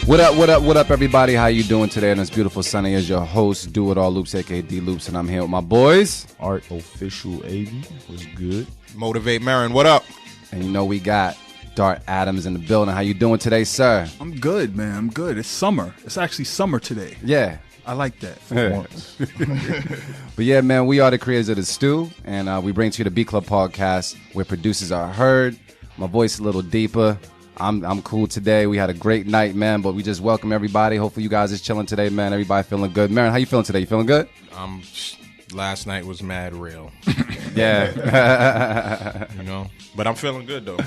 What up, everybody? How you doing today on this beautiful Sunday? As your host, Do It All Loops, aka D Loops, and I'm here with my boys. Art Official 80 was good. Motivate Marin, what up? And you know we got Dart Adams in the building. How you doing today, sir? I'm good, man. I'm good. It's summer. It's actually summer today. Yeah. I like that. Once. But yeah, man, we are the creators of The Stew, and we bring to you the B Club podcast where producers are heard. My voice a little deeper. I'm cool today. We had a great night, man, but we just welcome everybody. Hopefully you guys is chilling today, man. Everybody feeling good. Marin, how you feeling today? You feeling good? Last night was mad real. Yeah. But I'm feeling good though,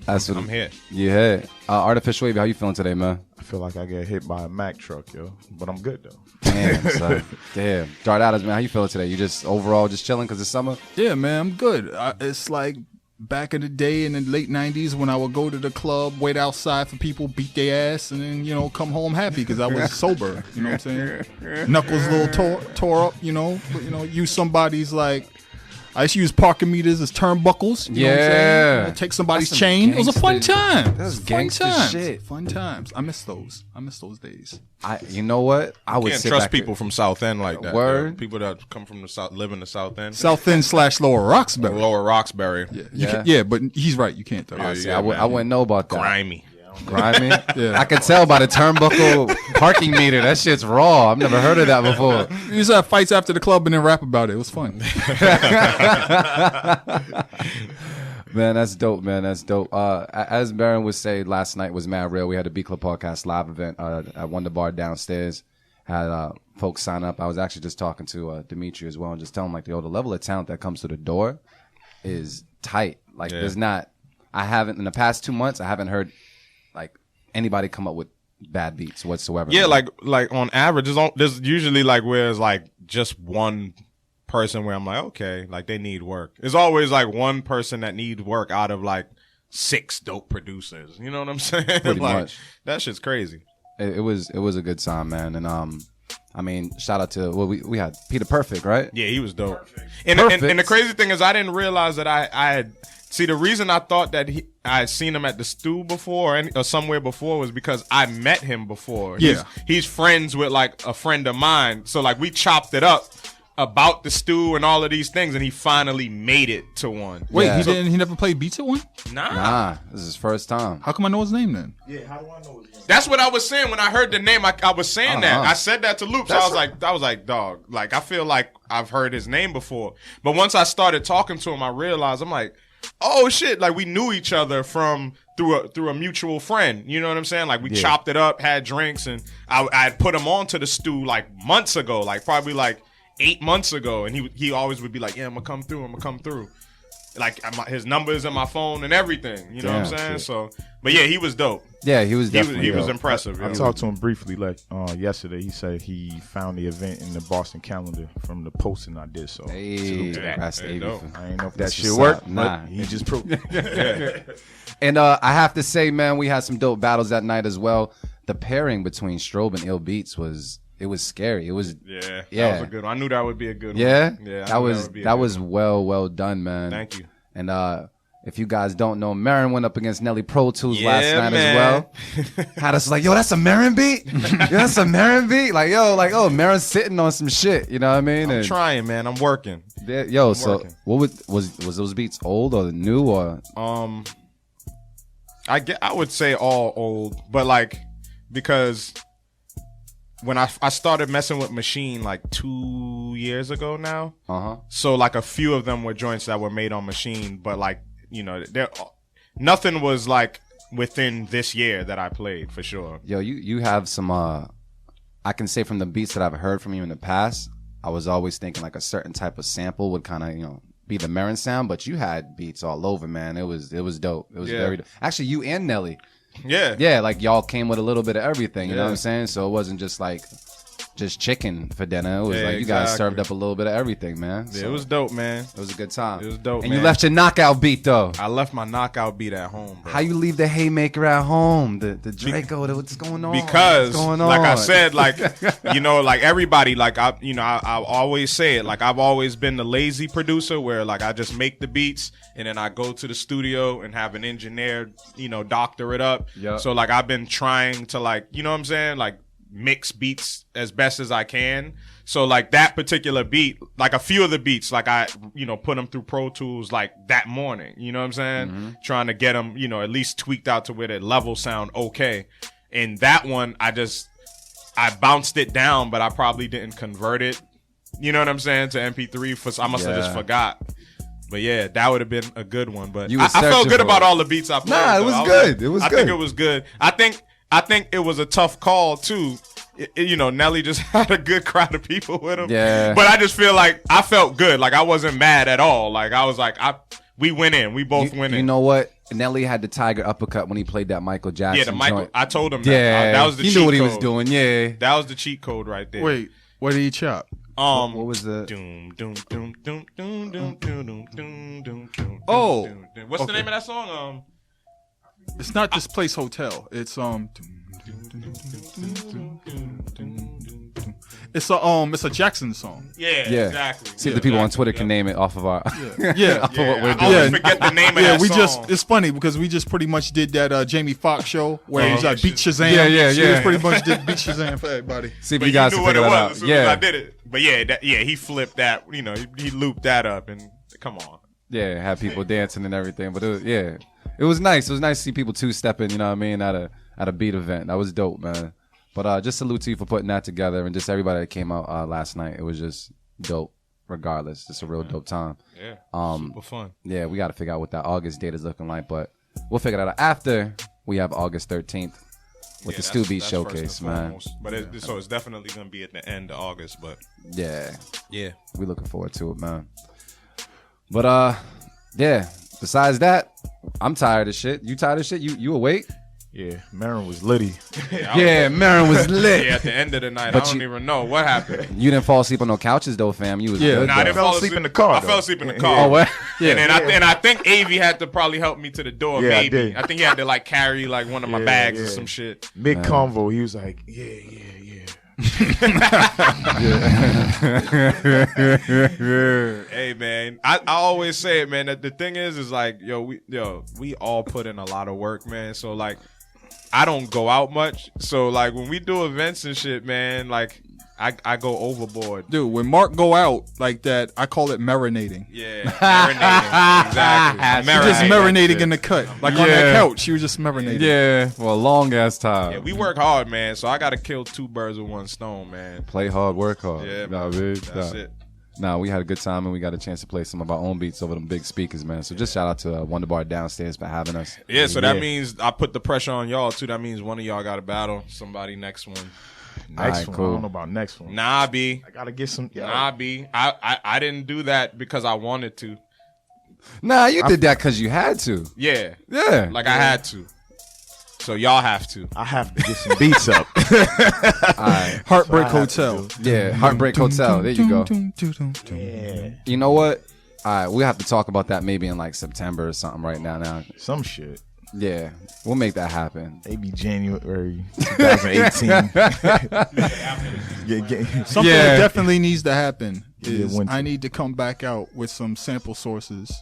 That's what I'm here. Yeah. Artificial Wavy, how you feeling today, man? I feel like I get hit by a Mack truck, yo. But I'm good, though. Damn, son. Damn. Dart Adams, man, how you feeling today? You just overall just chilling because it's summer? Yeah, man. I'm good. It's like back in the day in the late 90s when I would go to the club, wait outside for people, beat their ass, and then, come home happy because I was sober. You know what I'm saying? Knuckles a little tore up, but, use somebody's like, I used to use parking meters as turnbuckles. You know what I'm saying? Take somebody's chain. It was a fun time. That's fun gangster times. shit. Fun times. I miss those. I miss those days. You know what? I would Can't sit trust back people from South End like that. Word. Yo. People that come from the South, live in the South End. South End / Lower Roxbury. Lower Roxbury. Yeah, but he's right. You can't though. I wouldn't know about that. Grimy. Grimy? Yeah. I could tell by the turnbuckle parking meter. That shit's raw. I've never heard of that before. We used to have fights after the club and then rap about it. It was fun. Man, that's dope, man. That's dope. As Baron would say, last night was mad real. We had a B Club Podcast live event at Wonder Bar downstairs. Had folks sign up. I was actually just talking to Dimitri as well and just telling him, like, the level of talent that comes to the door is tight. Like, there's not, I haven't, in the past 2 months, I haven't heard, like, anybody come up with bad beats whatsoever. Yeah, like on average, there's usually like where it's like just one person where I'm like, okay, like they need work. It's always like one person that needs work out of like 6 dope producers. You know what I'm saying? Pretty like, much. That shit's crazy. It was a good time, man. And I mean, shout out to we had Peter Perfect, right? Yeah, he was dope. And Perfect. the crazy thing is, I didn't realize that I had. See, the reason I thought that I had seen him at the Stew before or somewhere before was because I met him before. Yeah. He's friends with like a friend of mine. So like we chopped it up about the Stew and all of these things, and he finally made it to one. Wait, Yeah. he never played beats at one? Nah, this is his first time. How come I know his name then? That's what I was saying when I heard the name. I was saying that. Uh-huh. I said that to Loops. I was like, dog. Like I feel like I've heard his name before. But once I started talking to him, I realized I'm like, oh shit! Like we knew each other through a mutual friend. You know what I'm saying? Like we chopped it up, had drinks, and I had put him on to the Stew like months ago, like probably like 8 months ago, and he always would be like, yeah, I'm gonna come through. Like his numbers in my phone and everything. You know what I'm saying? Shit. So, but yeah, he was dope. Yeah, he was definitely He was dope. impressive. I yo. talked to him briefly yesterday. He said he found the event in the Boston calendar from the posting I did. So Hey, salute to that. that's Hey, the dope. I ain't know if that That's shit what's worked. up. Nah. But he just proved it. And I have to say, man, we had some dope battles that night as well. The pairing between Strobe and Ill Beats was scary. It was Yeah, Yeah. that was a good one. I knew that would be a good yeah, one. Yeah, I that knew was would be a that good was one. well done, man. Thank you. And if you guys don't know, Marin went up against Nelly Pro Tools last Yeah, night man. as well. Had us like, yo, that's a Marin beat. Yo, that's a Marin beat. Like, oh, Marin's sitting on some shit. You know what I mean? I'm And trying, man. I'm working. so working. what was those beats old or new or? I would say all old, but like because when I started messing with Machine like 2 years ago now, so like a few of them were joints that were made on Machine, but like nothing was like within this year that I played for sure. Yo, you have some. I can say from the beats that I've heard from you in the past, I was always thinking like a certain type of sample would kind of be the Marin sound, but you had beats all over, man. It was dope. It was very dope. Actually, you and Nelly. Yeah. Yeah, like y'all came with a little bit of everything, you know what I'm saying? So it wasn't just like just chicken for dinner. It was Yeah, like you guys exactly. served up a little bit of everything, man. Yeah, So it was dope, man. it was a good time. It was dope, And man. you left your knockout beat though. I left my knockout beat at home, bro. How you leave the haymaker at home? The Draco. What's going on? Because what's going on? like I said, like like everybody, like I always say it, like I've always been the lazy producer where like I just make the beats and then I go to the studio and have an engineer, doctor it up. Yep. So like I've been trying to like, you know what I'm saying, like mix beats as best as I can. So like that particular beat, like a few of the beats, like I, put them through Pro Tools like that morning, you know what I'm saying? Trying to get them, at least tweaked out to where the levels sound okay. And that one, I bounced it down, but I probably didn't convert it, you know what I'm saying, to MP3. I must have just forgot. But yeah, that would have been a good one. But You I was felt searching good for about it. all the beats I played. Nah, it though. was I good. It was I good. think it was good. I think it was a tough call too. Nelly just had a good crowd of people with him. Yeah. But I just feel like I felt good. Like I wasn't mad at all. Like I was like, we went in. We both went in. You know what? Nelly had the tiger uppercut when he played that Michael Jackson. Yeah, the Michael. joint. I told him that. Yeah, That was the he cheat knew what he code. was doing. Yeah. That was the cheat code right there. Wait, what did he chop? What was the? Doom, doom, doom, doom, doom, doom, doom, doom, doom, doom, doom, Oh, doom, doom. What's the name of that song? It's not This Place Hotel. It's It's a Jackson song. Yeah, Yeah. exactly. See if the people on Exactly, Twitter can name it off of our. Yeah. off of what we're I doing. always forget the name of Yeah, that we song. it's funny because we just pretty much did that Jamie Foxx show where he's like beat Shazam. Yeah, yeah, So yeah. we just pretty much did beat Shazam for everybody. See if But you guys knew can what it figure was that out. as soon as I Yeah, did it. But he flipped that. He looped that up and come on. yeah, had people dancing and everything. But it was nice. It was nice to see people two-stepping. You know what I mean? At a beat event. That was dope, man. But just salute to you for putting that together and just everybody that came out last night. It was just dope. Regardless, just a real dope time. Yeah, super fun. Yeah, we got to figure out what that August date is looking like, but we'll figure that out after we have August 13th with the Stu Beat that's Showcase, first and man. foremost. But it's definitely gonna be at the end of August. But Yeah, yeah, we looking forward to it, man. But yeah. Besides that, I'm tired of shit. You tired of shit? You awake? Yeah, Marin was litty. Yeah, Marin was lit. yeah. At the end of the night, But I don't you- even know what happened. You didn't fall asleep on no couches though, fam. You was good. Nah, I though. didn't fell fall asleep in the car, I though. fell asleep in the car. Oh, what? And then I think Avi had to probably help me to the door. Yeah, I maybe did. I think he had to like carry like one of my Yeah, bags or yeah. some shit. Mid convo, he was like, yeah. Hey man, I always say it, man. That the thing is like, we all put in a lot of work, man. So like, I don't go out much. So like, when we do events and shit, man, like I go overboard. Dude, when Mark go out like that, I call it marinating. Yeah, marinating. Exactly. You're just Marinating. marinating in the cut. Like on that couch, you were just marinating. Yeah, for a long ass time. Yeah, we work hard, man. So I gotta kill two birds with one stone, man. Play hard, work hard. Yeah, Nah, man. man. That's Nah. it. Nah, we had a good time and we got a chance to play some of our own beats over them big speakers, man. So just shout out to Wonder Bar downstairs for having us. Yeah, so that Yeah. means I put the pressure on y'all too. That means one of y'all got to battle somebody next one. Next Alright, one, cool. I don't know about next one. Nah, B. I gotta get some. Yeah. Nah, B. I didn't do that because I wanted to. Nah, you did that because you had to. Yeah. Yeah. Like I had to. So y'all have to. I have to get some beats up. Heartbreak I have to Hotel. Yeah, Heartbreak Hotel. There you go. Yeah, You know what? All right, we'll have to talk about that maybe in like September or something right now. some shit. Yeah, we'll make that happen. Maybe January 2018. Something that definitely needs to happen Yeah, is winter. I need to come back out with some sample sources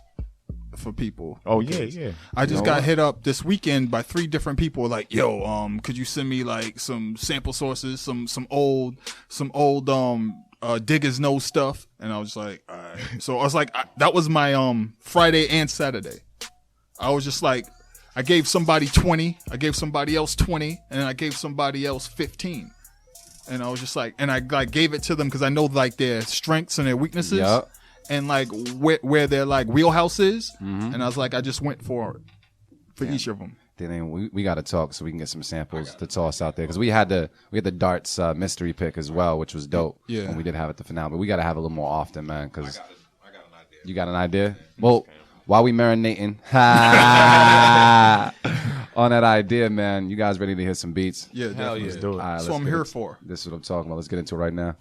for people. Oh yeah. I just got hit up this weekend by 3 different people like, yo, could you send me like some sample sources, some old Diggers Know stuff? And I was like, all right. So I was like, that was my Friday and Saturday. I was just like, I gave somebody 20, I gave somebody else 20, and I gave somebody else 15. And I was just like, and I like gave it to them because I know like their strengths and their weaknesses. Yup. And like where their like wheelhouse is, and I was like, I just went for each of them. Then we got to talk so we can get some samples to toss out there because we had the darts mystery pick as well, which was dope. Yeah. when we did have it the finale, but we got to have it a little more often, man. Because you got an idea. Well, while we marinating, on that idea, man, you guys ready to hear some beats? Yeah, Hell definitely. yeah. Let's do it. All right, That's let's what I'm get here into- for. This is what I'm talking about. Let's get into it right now.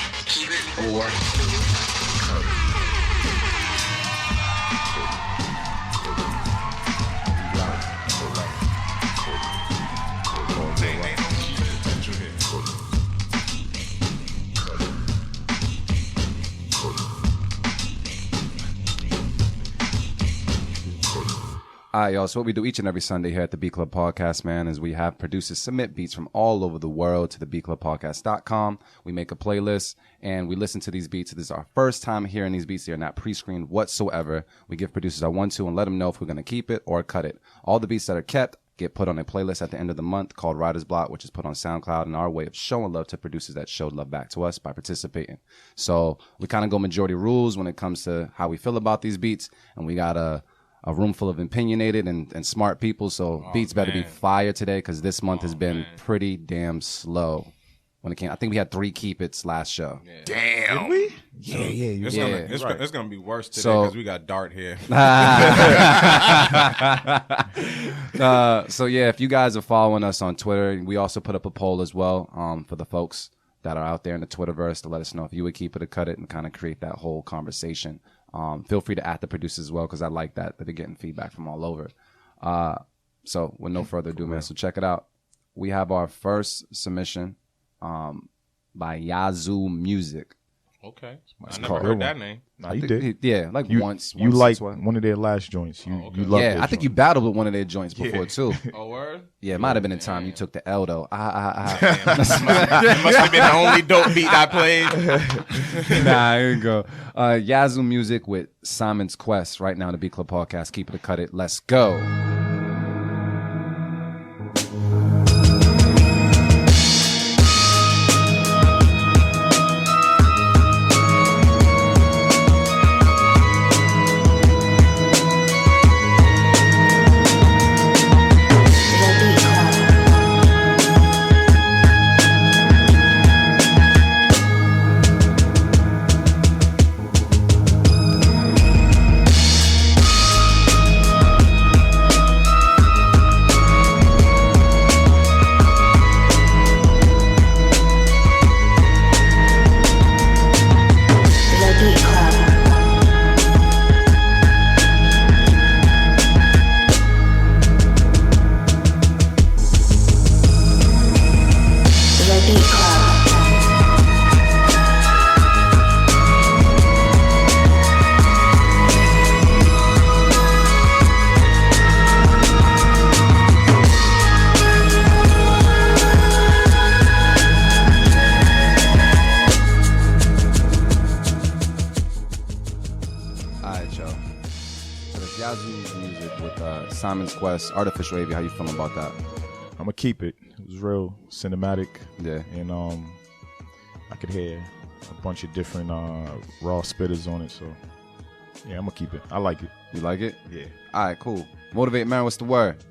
All right, y'all. So what we do each and every Sunday here at the Beat Club Podcast, man, is we have producers submit beats from all over the world to the beatclubpodcast.com. We make a playlist and we listen to these beats. This is our first time hearing these beats. They are not pre-screened whatsoever. We give producers our 1-2 and let them know if we're going to keep it or cut it. All the beats that are kept get put on a playlist at the end of the month called Writer's Block, which is put on SoundCloud, and our way of showing love to producers that showed love back to us by participating. So we kind of go majority rules when it comes to how we feel about these beats, and we got a room full of opinionated and smart people, so beats better be fire today because this month has been pretty damn slow. When it came, I think we had 3 keep it's last show. Damn. Did we? It's gonna be worse today So- because we got Dart here. So yeah, if you guys are following us on Twitter, we also put up a poll as well for the folks that are out there in the Twitterverse to let us know if you would keep it or cut it and kind of create that whole conversation. Feel free to add the producers as well because I like that they're getting feedback from all over. So with no further ado, man, so check it out. We have our first submission by Yazoo Music. Okay, It's I never called- heard that name. Nah, you did. Yeah, like You, once. you once, like twice. one of their last joints. You okay. you love Yeah, their I think you joint. battled with one of their joints before too. Oh, word? Yeah, it might have been a time you took the L though. It must have been the only dope beat I played. Nah, here you go. Yazoo Music with Simon's Quest right now in the Beat Club Podcast. Keep it or cut it. Let's go. Yazoo Music with Simon's Quest, Artificial Avia. How you feeling about that? I'm gonna keep it. It was real cinematic. Yeah. And I could hear a bunch of different raw spitters on it. So yeah, I'm gonna keep it. I like it. You like it? Yeah. All right, cool. Motivate man, what's the word?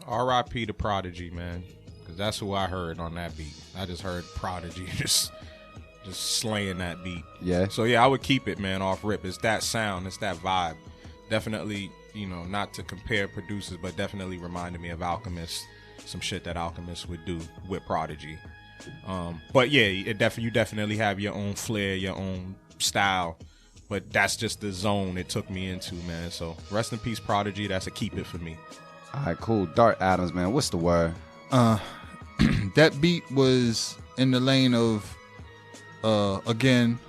R.I.P. to Prodigy, man, because that's who I heard on that beat. I just heard Prodigy just slaying that beat. Yeah. So yeah, I would keep it, man, off rip. It's that sound, it's that vibe. Definitely, not to compare producers, but definitely reminded me of Alchemist. Some shit that Alchemist would do with Prodigy. But yeah, you definitely have your own flair, your own style. But that's just the zone it took me into, man. So rest in peace, Prodigy. That's a keep it for me. All right, cool. Dart Adams, man, what's the word? That beat was in the lane of, again,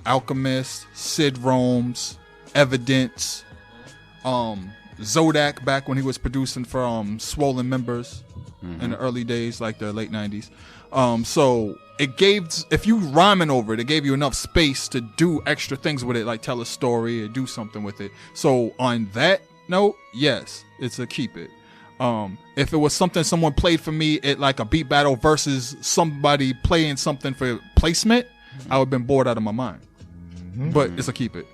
Alchemist, Sid Rome's, Evidence, Zodak back when he was producing for Swollen Members in the early days, like the late 90s. So it gave, if you rhyming over it, it gave you enough space to do extra things with it, like tell a story or do something with it. So on that note, yes, it's a keep it. If it was something someone played for me at like a beat battle versus somebody playing something for placement, I would have been bored out of my mind. But it's a keep it.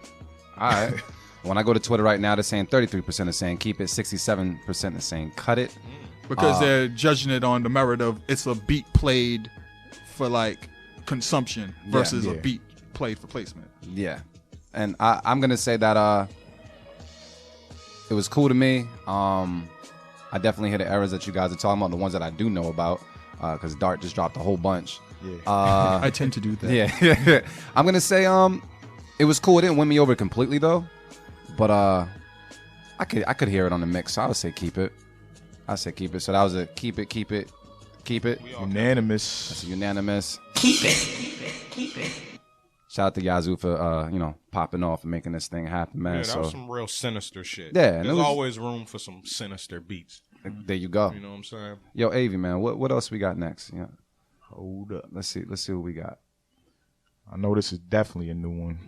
All right. When I go to Twitter right now, they're saying 33% are saying keep it, 67% are saying cut it. Because they're judging it on the merit of it's a beat played for like consumption versus a beat played for placement. Yeah. And I'm going to say that it was cool to me. I definitely hear the errors that you guys are talking about, the ones that I do know about, because Dart just dropped a whole bunch. Yeah. I tend to do that. Yeah, I'm gonna say it was cool. It didn't win me over completely though, but I could hear it on the mix. So I would say keep it. I say keep it. So that was a keep it. Unanimous. That's a unanimous. Keep it. Shout out to Yazoo for popping off and making this thing happen, man. Yeah, that was some real sinister shit. Yeah, and there's it was- always room for some sinister beats. There you go. You know what I'm saying? Yo, Avi, man, what else we got next? Yeah, Hold up. let's see what we got. I know this is definitely a new one.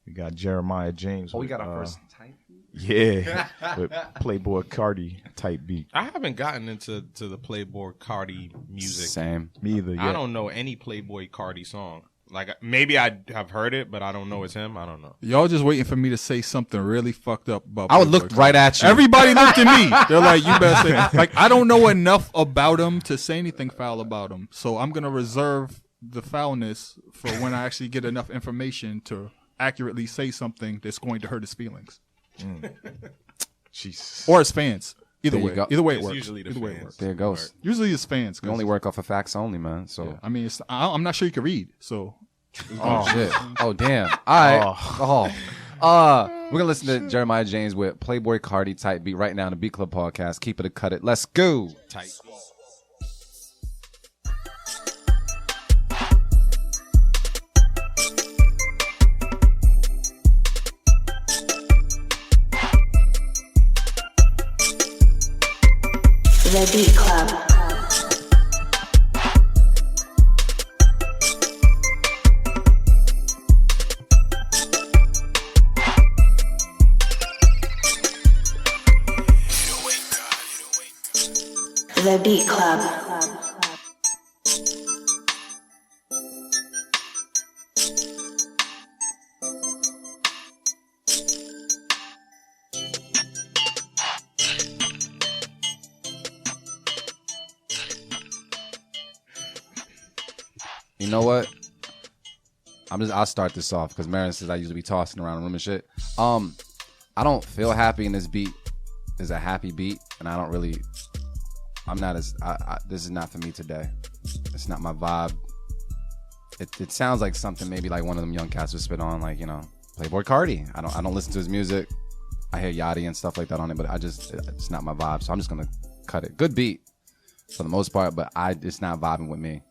We got Jeremiah James. Oh, we with, got our first type. Yeah, with Playboy Cardi type beat. I haven't gotten into the Playboy Cardi music. Same. Me either. I Yeah. don't know any Playboy Cardi song. Like maybe I have heard it, but I don't know it's him. I don't know. Y'all just waiting for me to say something really fucked up about. I would Playboy look Cardi. right at you. Everybody looked at me. They're like, "You better say." Like, I don't know enough about him to say anything foul about him. So I'm gonna reserve the foulness for when I actually get enough information to accurately say something that's going to hurt his feelings Jesus. or his fans. Either There you way, go. either way it It's works. usually the Either way it fans. works. There it goes. Usually it's fans. We only work off of facts only, man. So. I mean, I'm not sure you can read. So Oh shit! Oh damn! All right. We're gonna listen to Jeremiah James with Playboy Cardi type beat right now on the Beat Club podcast. Keep it or cut it. Let's go. Tight. The Beat Club. The Beat Club. You know what? I'll start this off because Marin says I usually be tossing around the room and shit. I don't feel happy in this beat. It's a happy beat, and I don't really. I'm not as. This is not for me today. It's not my vibe. It sounds like something maybe like one of them young cats would spit on, like Playboy Cardi. I don't listen to his music. I hear Yachty and stuff like that on it, but it's not my vibe. So I'm just gonna cut it. Good beat for the most part, but it's not vibing with me.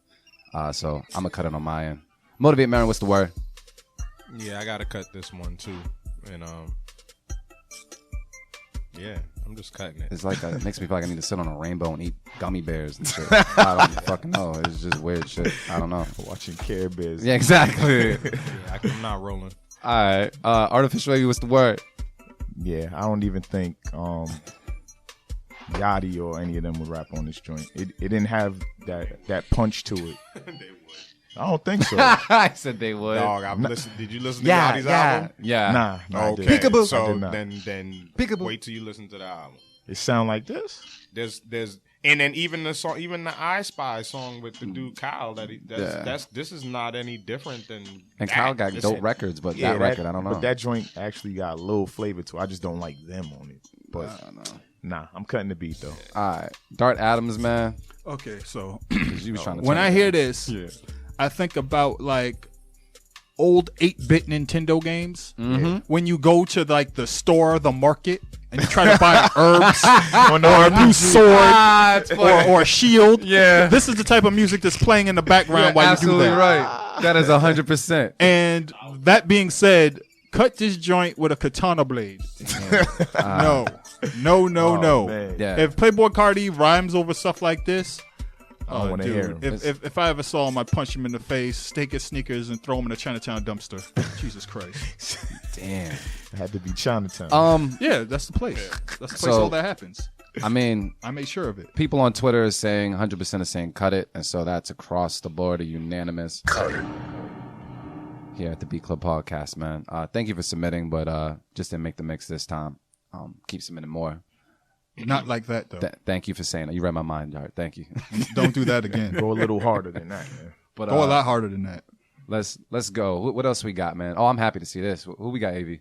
So I'm gonna cut it on my end. Motivate Marin, what's the word? Yeah, I gotta cut this one too, and yeah, I'm just cutting it. It's like it makes me feel like I need to sit on a rainbow and eat gummy bears and shit. I don't fucking know. It's just weird shit. I don't know. Watching Care Bears. Yeah, exactly. Yeah, I'm not rolling. All right. Artificial Baby, what's the word? Yeah, I don't even think Yachty or any of them would rap on this joint. It didn't have that punch to it. I don't think so. I said they would. Dog, I've listened. Did you listen to Yeah, Yachty's yeah, album? yeah. Nah, I Okay, didn't. Peekaboo. I so did not. then Peekaboo. wait till you listen to the album. It sound like this? There's and then even the song, even the I Spy song with the dude Kyle, this is not any different than. And that. Kyle got This dope is- records, but that record, I don't know. But that joint actually got a little flavor to it. I just don't like them on it. But I don't know. nah, I'm cutting the beat though. All right. Dart Adams, man. okay, so 'Cause you was trying to when turn I it hear down. this, I think about like old 8-bit Nintendo games. When you go to like the store, the market, and you try to buy herbs or a new sword or a shield. Yeah. This is the type of music that's playing in the background while you do absolutely that. right. That is 100%. And that being said, cut this joint with a katana blade. No. Oh, No. man. Yeah. If Playboy Cardi rhymes over stuff like this, I don't want to hear him. if I ever saw him, I'd punch him in the face, take his sneakers, and throw him in a Chinatown dumpster. Jesus Christ. Damn. It had to be Chinatown. Yeah, that's the place. That's the place So- all that happens. I mean, I made sure of it. people on Twitter are saying 100% are saying cut it, and so that's across the board a unanimous here at the Beat Club podcast, man. Thank you for submitting, but just didn't make the mix this time. Keep submitting more. Not like that, though. Thank you for saying that. You read my mind, Dart. Thank you. Don't do that again. Go a little harder than that, man. But Go a lot harder than that. let's go. What else we got, man? Oh, I'm happy to see this. Who we got, AV?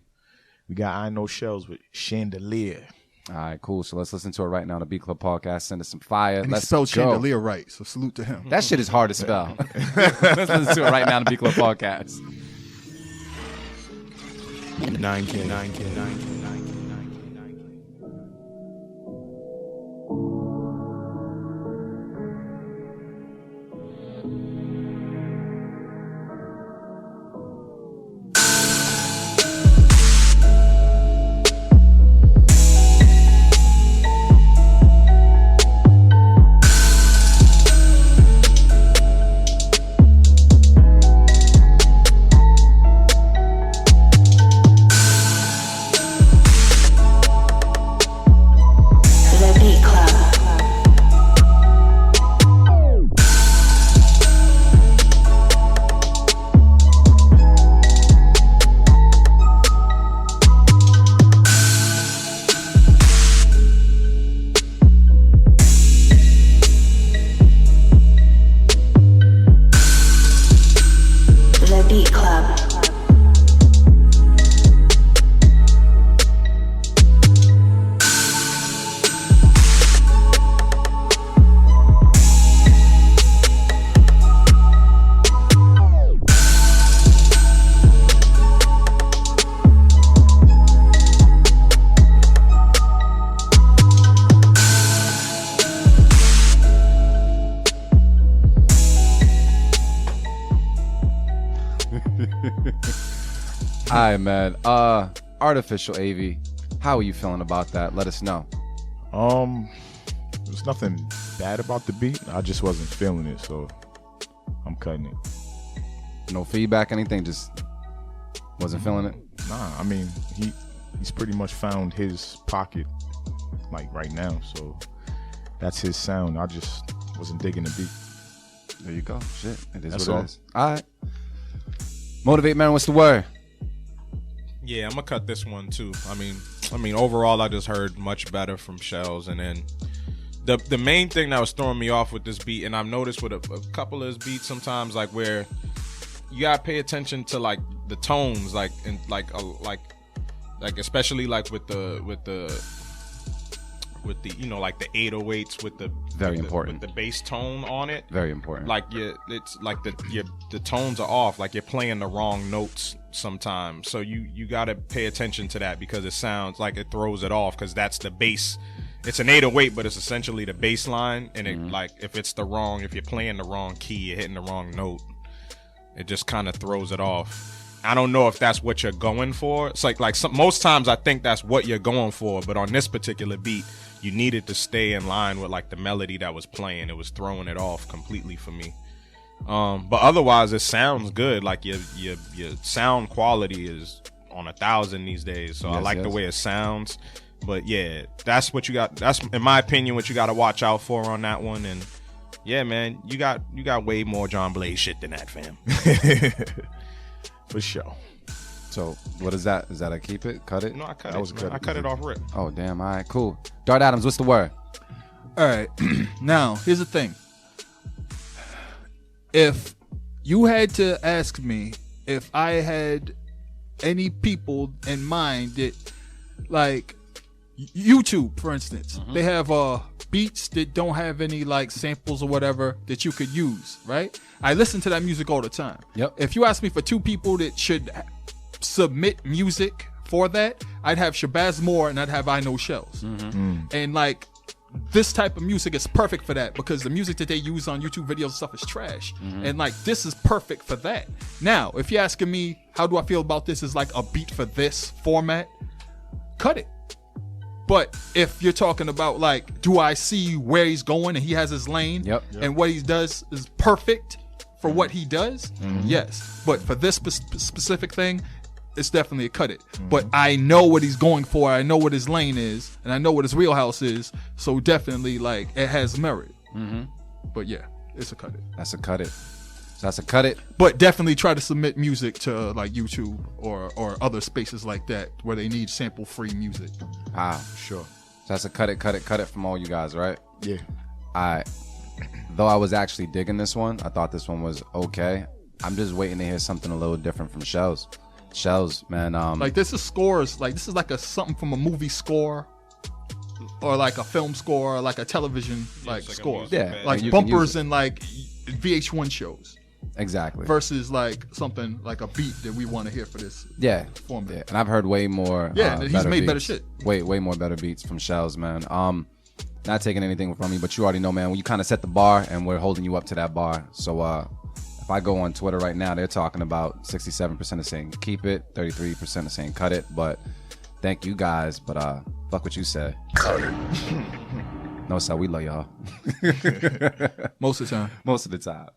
We got I Know Shells with Chandelier. All right, cool. So let's listen to it right now on the Beat Club podcast. Send us some fire. And he Let's spelled go. chandelier right, so salute to him. That shit is hard to spell. Let's listen to it right now on the Beat Club podcast. 9K. The Beat Club. The Beat Club. All right, man. Artificial AV. How are you feeling about that? Let us know. There's nothing bad about the beat. I just wasn't feeling it, so I'm cutting it. No feedback, anything? Just wasn't feeling it? Nah, I mean he's pretty much found his pocket like right now, so that's his sound. I just wasn't digging the beat. There you go. Shit. It is That's what all. it is. All right. Motivate, man. What's the word? Yeah, I'm gonna cut this one too. I mean, overall, I just heard much better from Shells, and then the main thing that was throwing me off with this beat, and I've noticed with a couple of his beats sometimes, like where you gotta pay attention to like the tones, like and like especially like with the you know, like the 808s with the Very with the- important. with the bass tone on it. Very important. Like it's like the tones are off, like you're playing the wrong notes sometimes, so you got to pay attention to that, because it sounds like it throws it off, because that's the bass. It's an 808, but it's essentially the bass line, and it like if you're playing the wrong key, you're hitting the wrong note, it just kind of throws it off. I don't know if that's what you're going for. It's like most times I think that's what you're going for, but on this particular beat, you needed to stay in line with like the melody that was playing. It was throwing it off completely for me. But otherwise, it sounds good. Like your sound quality is on 1,000 these days. So I Yes, like the yes. way it sounds. But yeah, that's what you got. That's, in my opinion, what you got to watch out for on that one. And yeah, man, you got way more John Blaze shit than that, fam. For sure. So what is that? Is that a keep it? Cut it? No, I cut That it. was good. I cut it off rip. Oh, damn. All right, cool. Dart Adams, what's the word? All right. Now, here's the thing. If you had to ask me if I had any people in mind that, like, YouTube, for instance, they have beats that don't have any like samples or whatever that you could use, right? I listen to that music all the time. Yep. If you ask me for two people that should submit music for that, I'd have Shabazz Moore and I'd have I Know Shells. And like, this type of music is perfect for that, because the music that they use on YouTube videos and stuff is trash. And like, this is perfect for that. Now, if you're asking me, how do I feel about this as like a beat for this format? Cut it. But if you're talking about like, do I see where he's going and he has his lane, Yep. and what he does is perfect for what he does, yes. But for this specific thing, it's definitely a cut it. But I know what he's going for. I know what his lane is, and I know what his wheelhouse is. So definitely, like, it has merit. But yeah, it's a cut it. That's a cut it. So that's a cut it. But definitely try to submit music to like YouTube or other spaces like that where they need sample free music. Ah, Sure. so that's a cut it from all you guys, right? Yeah. Though I was actually digging this one, I thought this one was okay. I'm just waiting to hear something a little different from Shells. Shells, man. Like, this is scores. Like, this is like a something from a movie score or like a film score or like a television like it's like a score. music Yeah, bed. Like and you can use bumpers it. and like VH1 shows Exactly. versus like something like a beat that we want to hear for this. Yeah. format. Yeah. And I've heard way more. Yeah, he's made better beats. shit. Way more better beats from Shells, man. Not taking anything from you, but you already know, man. When you kind of set the bar, and we're holding you up to that bar. So if I go on Twitter right now, they're talking about 67% are saying keep it, 33% are saying cut it. But thank you guys. But fuck what you said. Cut it. No, sir, we love y'all. Most of the time. Most of the time.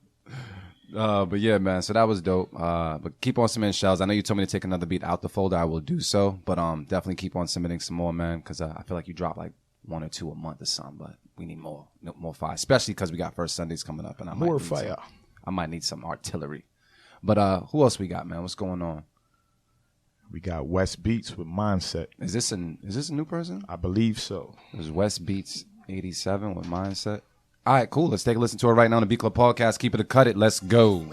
But yeah, man. So that was dope. But keep on submitting, Shells. I know you told me to take another beat out the folder. I will do so. But definitely keep on submitting some more, man. Because I feel like you drop like 1 or 2 a month or something. But we need more fire, especially because we got First Sundays coming up, and More fire. I might need some artillery. But who else we got, man? What's going on? We got West Beats with Mindset. Is this a new person? I believe so. It was West Beats 87 with Mindset. All right, cool. Let's take a listen to it right now on the Beat Club podcast. Keep it or cut it. Let's go.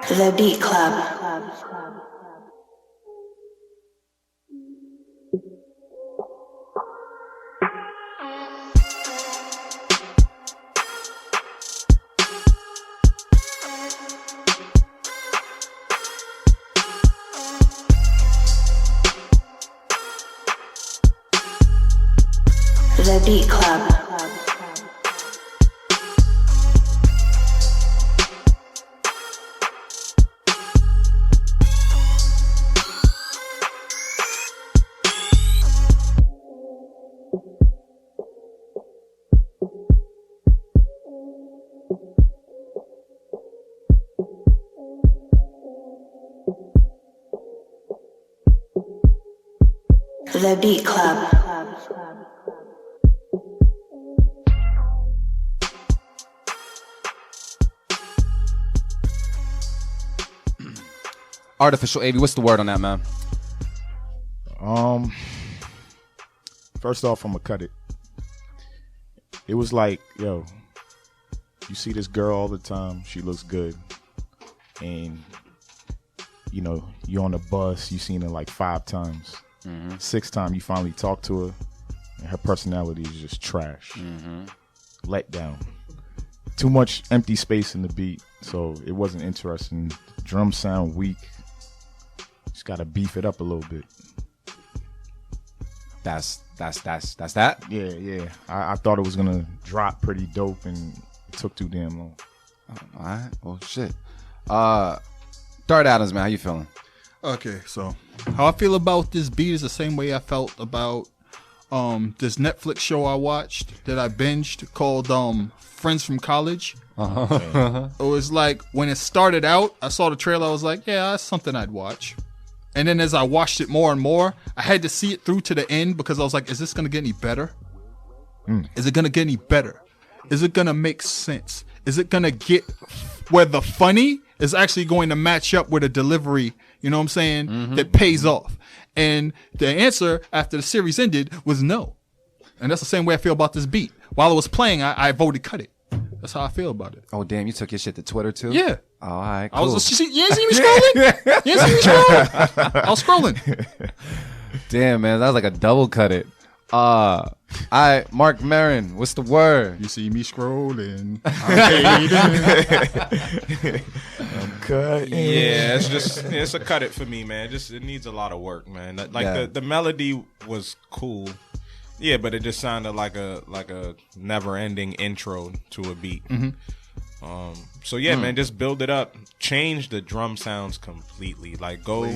The Beat Club. The Beat Club. The Beat Club. Artificial AV, what's the word on that, man? First off, I'm gonna cut it. It was like, yo, you see this girl all the time. She looks good, and you know you're on the bus. You seen her like 5 times. 6th time you finally talk to her, and her personality is just trash. Let down. Too much empty space in the beat, so it wasn't interesting. The drums sound weak. Just gotta beef it up a little bit. That's that. Yeah. I thought it was gonna drop pretty dope, and it took too damn long. All right. Well, shit. Dart Adams, man, how you feeling? Okay, so how I feel about this beat is the same way I felt about this Netflix show I watched that I binged called Friends from College. It was like when it started out, I saw the trailer, I was like, yeah, that's something I'd watch. And then as I watched it more and more, I had to see it through to the end because I was like, is this going to get any better? Is it going to get any better? Is it going to make sense? Is it going to get where the funny is actually going to match up with a delivery, you know what I'm saying, that pays off? And the answer after the series ended was no. And that's the same way I feel about this beat. While it was playing, I voted cut it. That's how I feel about it. Oh, damn, you took your shit to Twitter, too? Yeah. Oh, all right, I cool. was, you ain't see me scrolling? You ain't see me scrolling? I was scrolling. Damn, man, that was like a double cut it. Mark Marin, what's the word? You see me scrolling. Cut. Yeah, it's a cut it for me, man. It needs a lot of work, man. Like Yeah. the melody was cool. Yeah, but it just sounded like a never ending intro to a beat. So yeah, man, just build it up. Change the drum sounds completely. Like go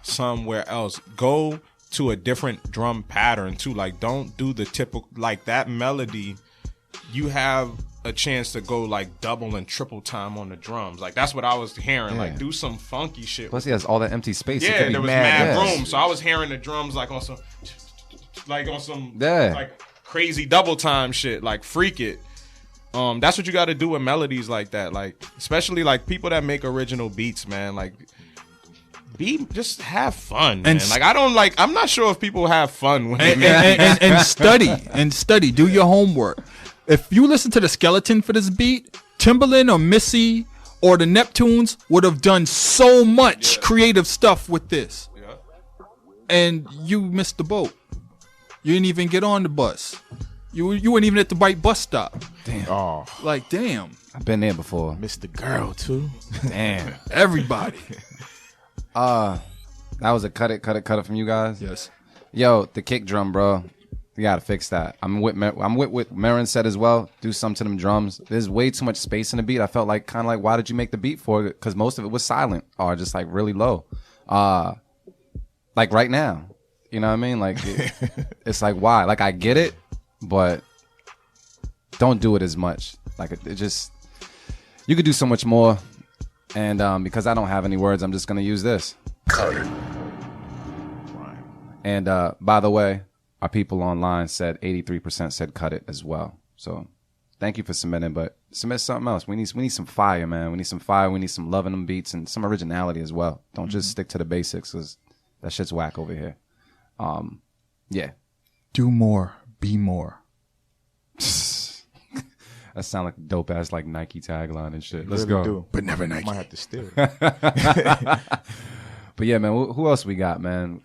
somewhere else. Go to a different drum pattern too. Like don't do the typical like that melody. You have a chance to go like double and triple time on the drums. Like that's what I was hearing. Yeah. Like do some funky shit. Plus, he has all that empty space. It could Yeah, be there was mad yes. room. So I was hearing the drums like on some Yeah. like crazy double time shit. Like freak it. That's what you got to do with melodies like that. Like especially like people that make original beats, man. Like just have fun, And man. Like I'm not sure if people have fun when they make and study. Do your homework. If you listen to the skeleton for this beat, Timbaland or Missy or the Neptunes would have done so much creative stuff with this. Yeah. And you missed the boat. You didn't even get on the bus. You weren't even at the right bus stop. Oh, Like, damn. I've been there before. missed the girl too. Damn. Everybody. That was a cut it from you guys. Yes. Yo, the kick drum, bro. You gotta fix that. I'm with what Marin said as well. Do something to them drums. There's way too much space in the beat. I felt like kind of like, why did you make the beat for it? Because most of it was silent or just like really low. Like right now, you know what I mean? Like it's like, why? Like I get it, but don't do it as much. Like it just, you could do so much more. And because I don't have any words, I'm just gonna use this. Cut it. And by the way, our people online said 83% said cut it as well. So thank you for submitting, but submit something else. We need some fire, man. We need some fire. We need some love in them beats and some originality as well. Don't just stick to the basics, because that shit's whack over here. Yeah. Do more. Be more. That sound like a dope ass like Nike tagline and shit. Let's Really go. do. But never Nike. Might have to steal it. I But yeah, man, who else we got, man?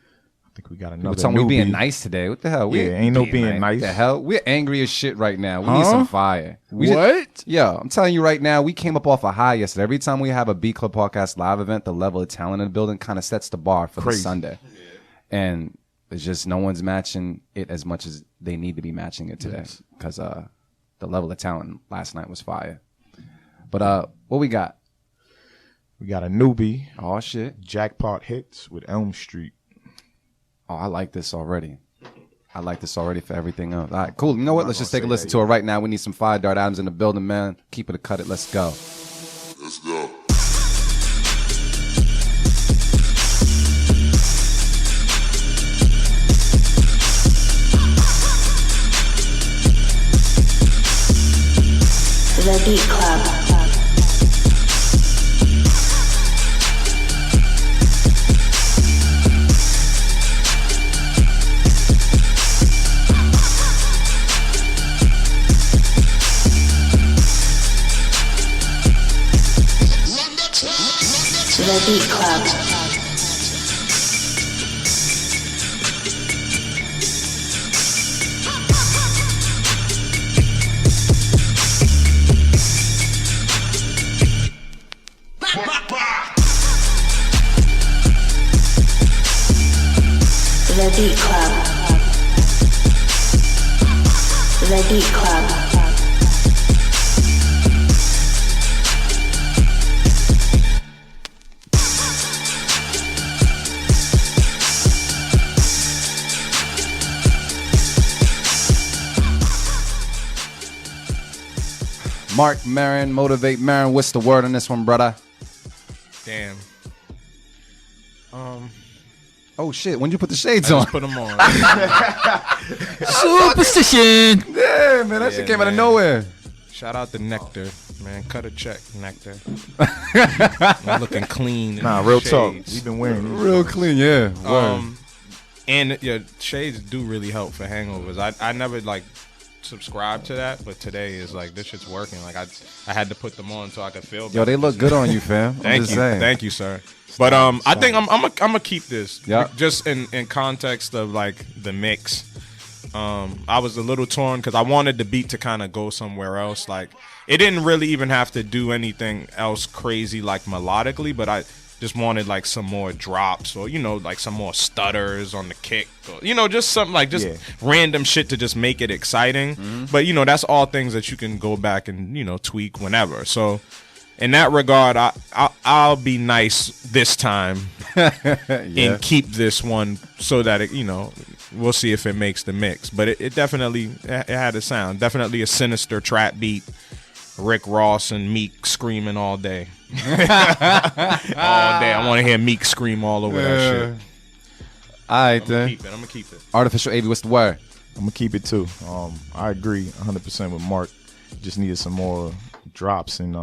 think we got People another. telling me we being newbie. nice today. What the hell? We Yeah, ain't no being nice. The hell? We're angry as shit right now. We need some fire. What? Yo, I'm telling you right now, we came up off a high yesterday. Every time we have a B Club Podcast live event, the level of talent in the building kind of sets the bar for the Sunday. And it's just no one's matching it as much as they need to be matching it today. Because the level of talent last night was fire. But what we got? We got a newbie. Oh, shit. Jackpot Hits with Elm Street. Oh, I like this already. I like this already for everything else. All right, cool. You know what? Let's just take a listen to it right now. We need some Fire Dart Adams in the building, man. Keep it a cut it. Let's go. Let's go. The Beat Club. The Beat Club. The Beat Club. The Beat Club. Mark Marin, Motivate Marin. What's the word on this one, brother? Damn. Oh, shit. When'd you put the shades I on? just put them on. Superstition. Yeah, man. That shit came out of nowhere. Shout out to Nectar, man. Cut a check, Nectar. I'm looking clean. Nah, real talk. Shades. We've been wearing these. Real clean, yeah. And yeah, shades do really help for hangovers. I never like subscribe to that, but today is like this shit's working. Like I had to put them on so I could feel better. Yo, they look good on you, fam. I'm Thank just you, saying. thank you, sir. But I think I'm gonna keep this. Yeah. Just in context of like the mix. I was a little torn because I wanted the beat to kind of go somewhere else. Like it didn't really even have to do anything else crazy like melodically, but I just wanted like some more drops or like some more stutters on the kick or just something like just random shit to just make it exciting. Mm-hmm. But that's all things that you can go back and tweak whenever. So in that regard, I'll be nice this time and keep this one so that it we'll see if it makes the mix. But it definitely it had a sound, definitely a sinister trap beat. Rick Ross and Meek screaming all day. All day. I want to hear Meek scream all over that shit. All right, then. I'm gonna keep it. Artificial AV, what's the word? I'm gonna keep it too. I agree 100% with Mark. Just needed some more drops and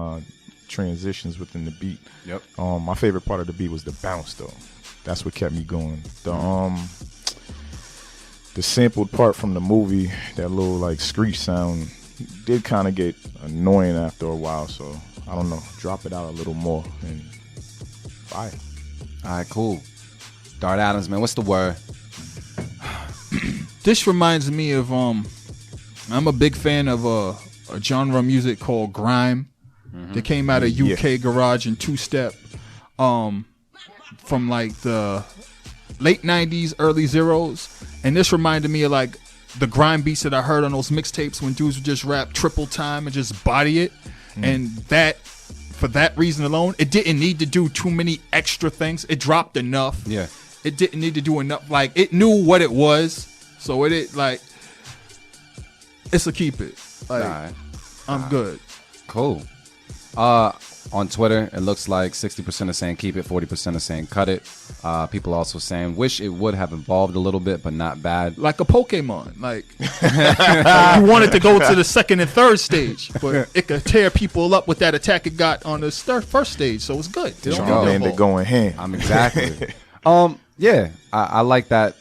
transitions within the beat. Yep. My favorite part of the beat was the bounce though. That's what kept me going. The sampled part from the movie, that little like screech sound, did kind of get annoying after a while. So I don't know, drop it out a little more and fire. All right, cool. Dart Adams, man, what's the word? This reminds me of I'm a big fan of a genre of music called grime. That came out of UK garage and two-step from like the late 90s, early zeros. And this reminded me of like the grime beats that I heard on those mixtapes when dudes would just rap triple time and just body it. And that, for that reason alone, it didn't need to do too many extra things. It dropped enough. Yeah. It didn't need to do enough. Like, it knew what it was. So it like, it's a keep it. Like, All right. I'm good. Cool. On Twitter, it looks like 60% are saying keep it, 40% are saying cut it. People also saying wish it would have evolved a little bit, but not bad. Like a Pokemon. Like, you wanted to go to the second and third stage, but it could tear people up with that attack it got on the first stage, so it's good. It don't need to Charmander evolve. going hand. I'm exactly. Yeah, I like that.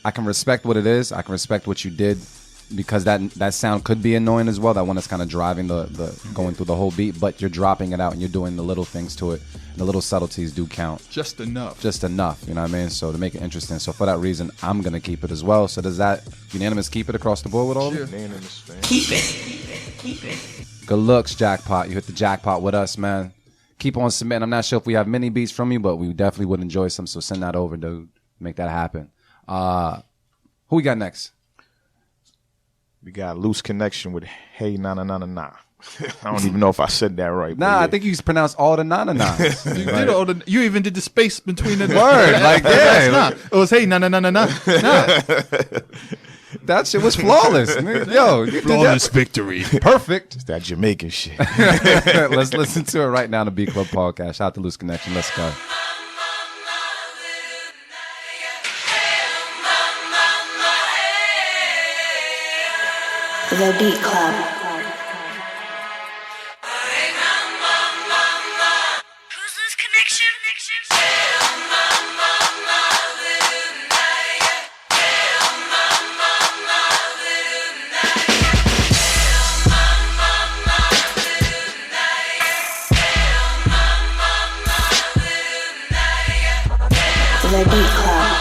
I can respect what it is. I can respect what you did, because that sound could be annoying as well. That one that's kind of driving the going through the whole beat, but you're dropping it out and you're doing the little things to it. The little subtleties do count. Just enough. Just enough, you know what I mean? So to make it interesting. So for that reason, I'm gonna keep it as well. So does that unanimous keep it across the board with all of them? Unanimous, fam. Keep it. Good looks, Jackpot. You hit the jackpot with us, man. Keep on submitting. I'm not sure if we have many beats from you, but we definitely would enjoy some. So send that over, dude. Make that happen. Who we got next? We got Loose Connection with Hey Na Na Na Na Na. I don't even know if I said that right. but Nah, yeah. I think you pronounced all the na-na-nas. You did all the, you even did the space between the Word, like, yeah. Nah. It was hey, nah. That shit was flawless. Nigga. Yo, you did that. victory. Perfect. It's that Jamaican shit. Let's listen to it right now on the Beat Club podcast. Shout out to Loose Connection. Let's go. The Beat Club. Who's this connection? The Beat Club.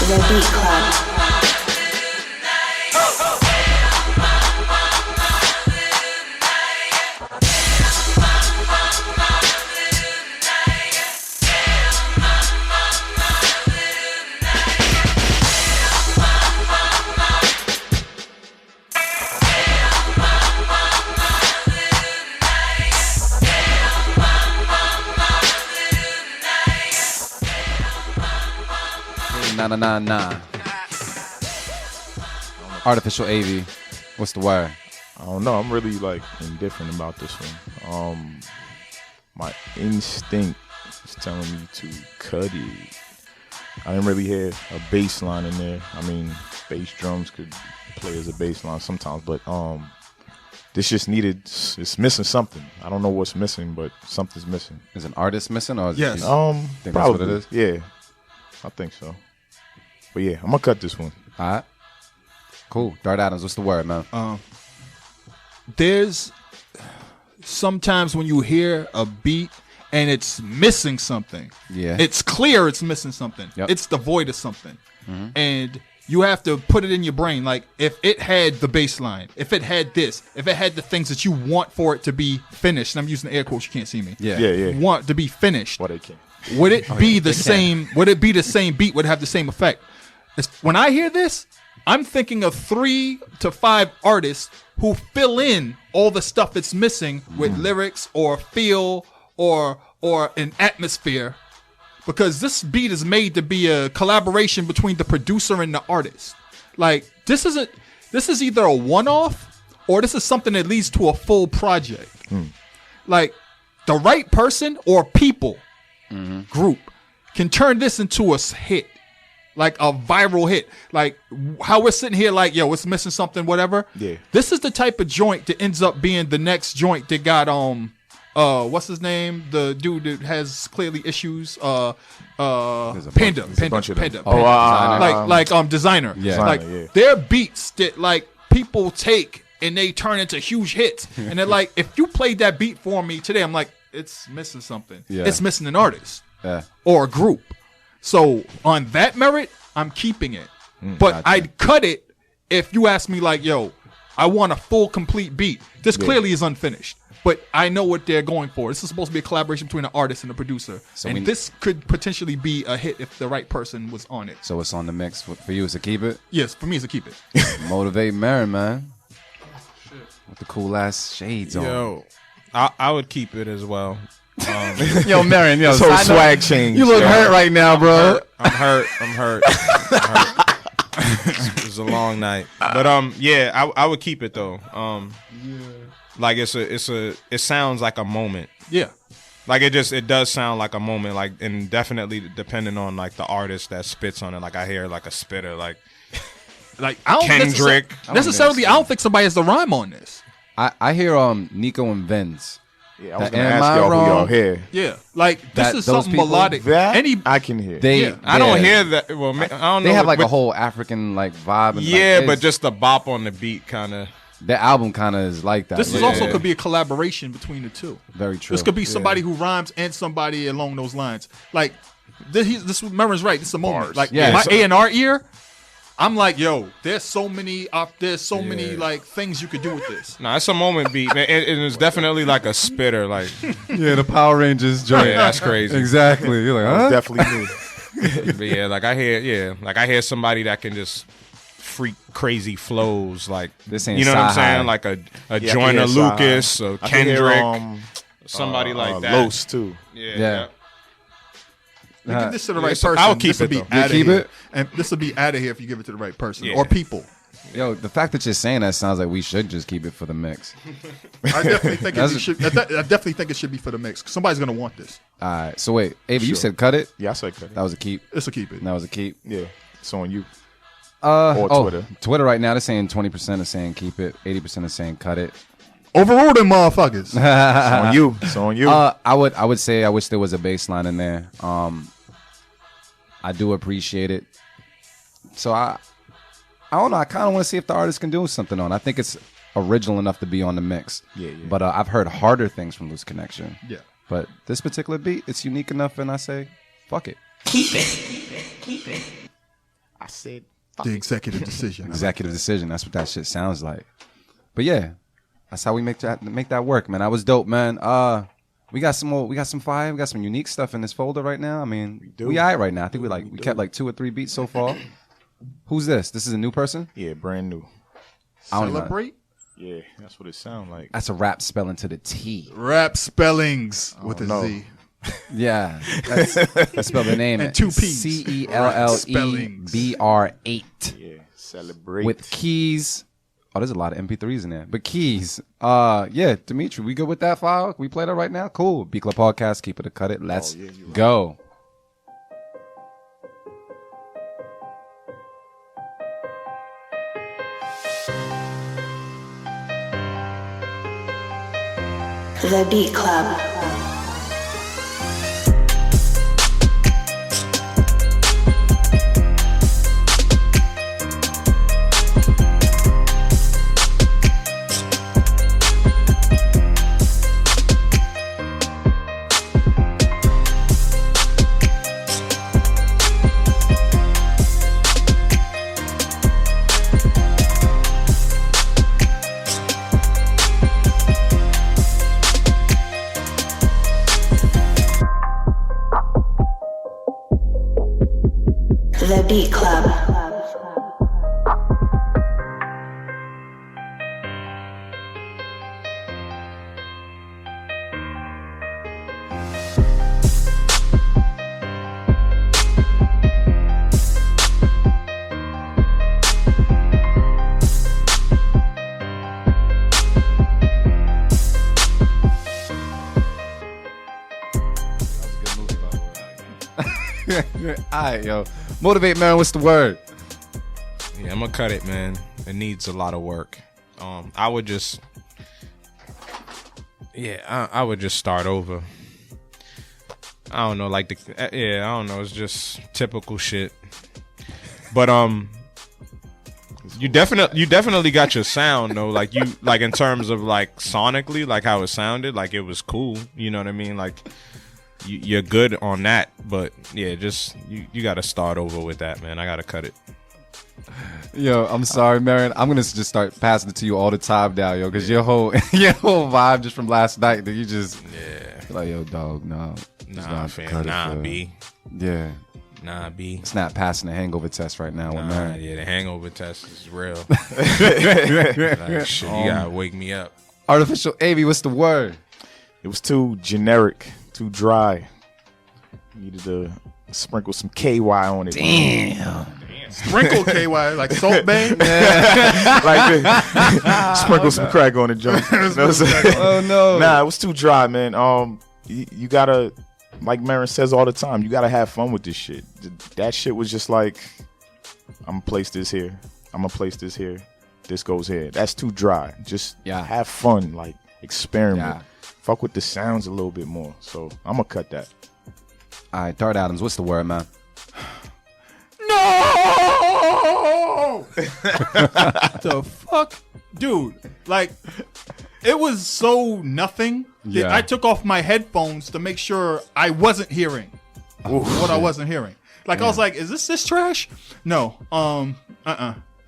The Beat Club. Nah. Artificial AV. What's the word? I don't know. I'm really like indifferent about this one. My instinct is telling me to cut it. I didn't really hear a bass line in there. I mean, bass drums could play as a bass line sometimes, but this just needed. It's missing something. I don't know what's missing, but something's missing. Is an artist missing? Or is Yes. It, Think that's probably what it is? Yeah, I think so. But yeah, I'm gonna cut this one. all right. Cool. Dart Adams, what's the word, man? There's sometimes when you hear a beat and it's missing something. Yeah. It's clear it's missing something. Yep. It's devoid of something. And you have to put it in your brain. Like, if it had the bass line, if it had this, if it had the things that you want for it to be finished, and I'm using the air quotes, you can't see me. Yeah. Want to be finished. What they can. Would it be the same? Would it be the same beat? Would it have the same effect? When I hear this, I'm thinking of 3 to 5 artists who fill in all the stuff that's missing with lyrics or feel or an atmosphere, because this beat is made to be a collaboration between the producer and the artist. Like this is either a one-off or this is something that leads to a full project. Like the right person or people group can turn this into a hit, like a viral hit. Like how we're sitting here, like yo, it's missing something, whatever. Yeah. This is the type of joint that ends up being the next joint that got what's his name? The dude that has clearly issues. Panda. bunch of them. Panda. Oh, Designer. Yeah. Like Designer, yeah. they're beats that like people take and they turn into huge hits. And they're like, if you played that beat for me today, I'm like, it's missing something. Yeah. It's missing an artist Yeah. or a group. So on that merit, I'm keeping it. But gotcha. I'd cut it if you ask me like, yo, I want a full complete beat. This clearly is unfinished. But I know what they're going for. This is supposed to be a collaboration between an artist and a producer. So and this could potentially be a hit if the right person was on it. So it's on the mix for you is to keep it. Yes, for me it's a keep it. Motivate Marin, man. With the cool ass shades on. Yo, I would keep it as well. Yo, Marin, yo, This whole swag change. You look yo. hurt right now, bro. I'm hurt. It was a long night, but yeah, I would keep it though. Like it sounds like a moment. Yeah. Like it does sound like a moment. Like, and definitely depending on like the artist that spits on it. Like I hear like a spitter, like Like I don't Kendrick. necessarily I don't think somebody has the rhyme on this. I hear Nico and Vince. Yeah, I was That- gonna am ask I y'all who y'all wrong? hear. Yeah. Like this That- is those something people- melodic. That I can hear. I don't yeah. hear that. Well, I don't know. They have like but- a whole African like vibe. And, yeah, like, but it's- just the bop on the beat kind of. the album kind of is like that. This is Yeah. also could be a collaboration between the two. Very true. This could be somebody who rhymes and somebody along those lines. Like this Mervin's right. This is a moment. Bars. Like Yeah. my So- A&R ear, I'm like, yo, there's so many like things you could do with this. Nah, it's a moment beat, man. It is definitely like a spitter. Like, Yeah, the Power Rangers joint. yeah, that's crazy. Exactly. You're like, huh? Definitely me. But yeah, like I hear somebody that can just freak crazy flows. Like, This ain't you know what I'm Sci-Hi. saying? Like a Yeah, I Joyner can hear Lucas Sci-Hi. or I can hear, Kendrick, somebody like that. Los too. Yeah. You give this to the Yeah, right so person. I'll keep this will it, be though. out of keep here. it? And this will be out of here if you give it to the right person Yeah. or people. Yo, the fact that you're saying that sounds like we should just keep it for the mix. I definitely think That's- it should. I definitely think it should be for the mix. 'Cause somebody's gonna want this. All right. So wait, Avi, you Sure. said cut it. Yeah, I said cut. That was a keep. This will keep it. That was a keep. Yeah, it's on you. Or Twitter. Twitter right now they're saying 20% is saying keep it, 80% is saying cut it. Overrule them motherfuckers. It's on you. It's on you. I would say I wish there was a bass line in there. I do appreciate it. So I don't know. I kind of want to see if the artist can do something on it. I think it's original enough to be on the mix. Yeah. But I've heard harder things from Loose Connection. Yeah. But this particular beat, it's unique enough, and I say, fuck it. I said. The executive decision. Executive decision. That's what that shit sounds like. But yeah, that's how we make that work, man. I was dope, man. We got some more. We got some fire. We got some unique stuff in this folder right now. I mean, we all right right now. I think we kept like 2 or 3 beats so far. Who's this? This is a new person. Yeah, brand new. I don't know. Celebrate Yeah, that's what it sounds like. That's a rap spelling to the T. rap spellings with a no. Z. Yeah, let's spell the name. And 2 P's. CELLEBR8 Yeah, celebrate. with keys. Oh, there's a lot of MP3s in there. But keys. Yeah, Dimitri, we good with that file? We play that right now? Cool. B Club Podcast, keep it or cut it. Let's go. The Beat Club. The Beat Club. All right, yo. Motivate, man. What's the word? Yeah, I'm gonna cut it, man. It needs a lot of work. I would just, I would just start over. I don't know, like I don't know. It's just typical shit. But you definitely got your sound though. Like in terms of like sonically, like how it sounded, like it was cool. You know what I mean? Like you're good on that. But yeah, just you got to start over with that, man. I gotta cut it. Yo, I'm sorry, Marion. I'm gonna just start passing it to you all the time now, yo, because your whole vibe just from last night that you just like, yo, dog, no, nah, fam, nah, B, yeah, nah, B. It's not passing the hangover test right now with Marion. Yeah, the hangover test is real. Like, shit, you gotta wake me up. Artificial AV, what's the word? It was too generic, too dry. Needed to sprinkle some KY on it. Damn. Sprinkle KY like Salt Bay. Sprinkle some crack on it, Joe. Oh no. Nah, it was too dry, man. You gotta, like Marin says all the time, you gotta have fun with this shit. That shit was just like, I'm gonna place this here. I'm gonna place this here. This goes here. That's too dry. Just have fun, like experiment. Yeah. Fuck with the sounds a little bit more. So I'm gonna cut that. All right, Dart Adams, what's the word, man? No! The fuck? Dude, like, it was so nothing that Yeah. I took off my headphones to make sure I wasn't hearing what I wasn't hearing. Like, I was like, is this trash? No.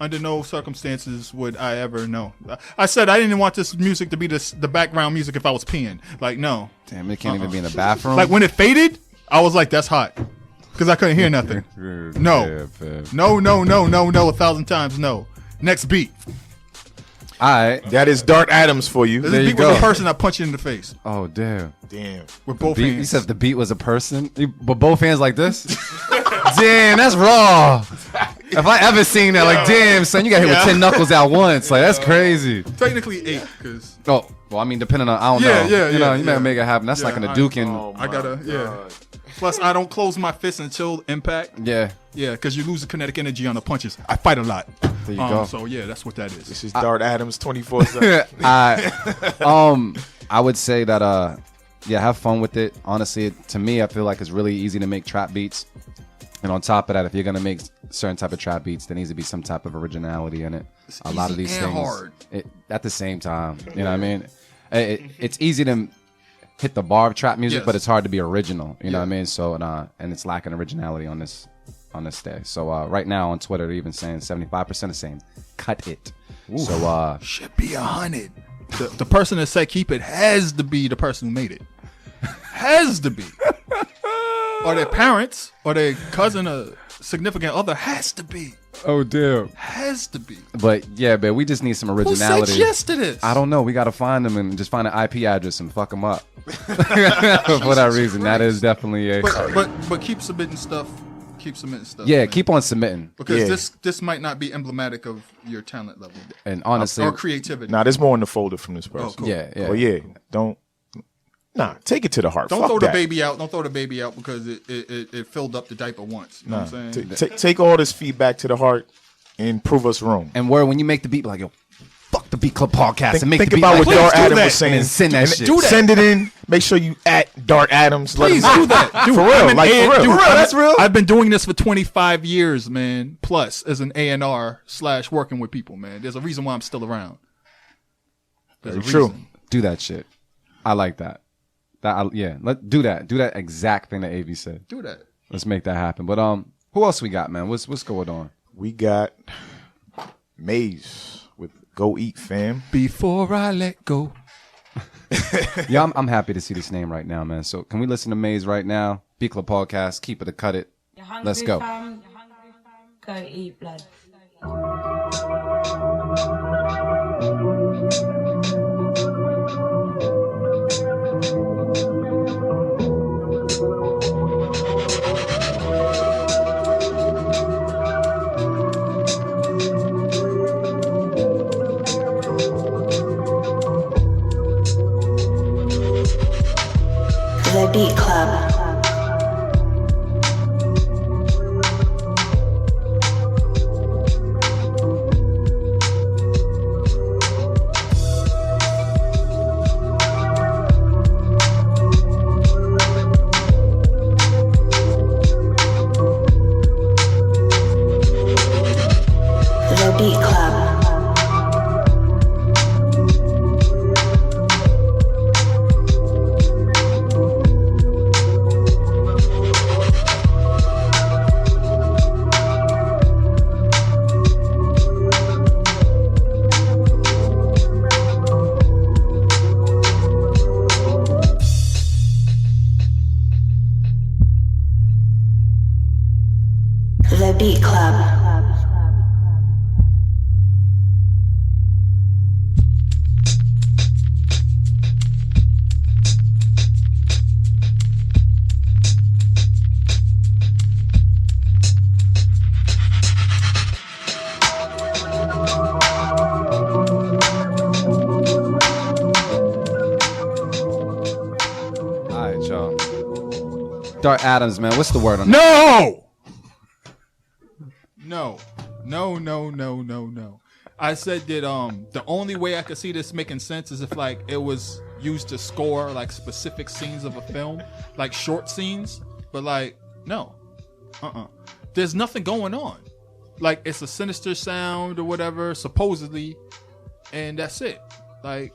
Under no circumstances would I ever know. I said I didn't want this music to be the background music if I was peeing. Like, no. Damn, it can't even be in the bathroom. Like, when it faded, I was like, that's hot. Because I couldn't hear nothing. No. Yeah, fam. No, 1,000 times no. Next beat. All right. That is Dart Adams for you. This There you beat was go. a person I punched you in the face Oh, damn. Damn. with both Beat, you hands. said the beat was a person, but both hands like this? Damn, that's raw. If I ever seen that, like, damn, son, you got hit with 10 knuckles at once. Like, that's crazy. Technically 8, because Oh, well, I mean, depending on, I don't Yeah, know. yeah, you know, yeah, you may yeah. make it happen. That's Yeah, like an I- Hadouken. I gotta, Plus, I don't close my fist until impact. Yeah, Yeah, because you lose the kinetic energy on the punches. I fight a lot. there you go. So, yeah, that's what that is. This is Dart Adams 24/7. I would say that have fun with it. Honestly, to me, I feel like it's really easy to make trap beats. And on top of that, if you're gonna make certain type of trap beats, there needs to be some type of originality in it. A lot of easy these and things hard. at the same time. You know what I mean? It's easy to hit the bar of trap music, Yes. but it's hard to be original. You know Yeah. what I mean? So and it's lacking originality on this day. So right now on Twitter, they're even saying 75% are saying cut it. So Should be 100. The person that said keep it has to be the person who made it. Has to be. Or their parents, or their cousin, or significant other has to be. oh damn. Has to be. But yeah, man, we just need some Who originality. said yes to this? I don't know. We got to find them and just find an IP address and fuck them up. For that reason, that is definitely a. But keep submitting stuff. Keep submitting stuff. Yeah, man. keep on submitting. Because Yeah. this might not be emblematic of your talent level And honestly, or creativity. Nah, there's more in the folder from this person. cool. yeah, yeah. Well, yeah. Take it to the heart. Don't Fuck throw that. the baby out. Don't throw the baby out because it filled up the diaper once. You know what I'm saying? Take all this feedback to the heart and prove us wrong. And word, when you make the beat, be like, yo, fuck the Beat Club podcast and make Think the beat about like what this. Dart do Adams that. was saying. And then send that And shit. Do that. Send it in. Make sure you at Dart Adams. Let Please us know. do that. Dude, For real, I'm an like, for real. dude, For real, I'm- that's real. I've been doing this for 25 years, man, plus as an A&R / working with people, man. There's a reason why I'm still around. There's Very a true. reason. Do that shit. I like that. Let's do that. Do that exact thing that AV said. Do that. Let's make that happen. But who else we got, man? What's going on? We got Maze with Go Eat, fam. Before I let go. Yeah, I'm happy to see this name right now, man. So can we listen to Maze right now? Beat Club podcast. Keep it or cut it. Let's go. Go eat blood. The Beat Club. The Beat Club. All right, y'all. Dart Adams, man. What's the word on that? No. I said that the only way I could see this making sense is if like it was used to score like specific scenes of a film, like short scenes, but like no. There's nothing going on. Like it's a sinister sound or whatever, supposedly, and that's it. Like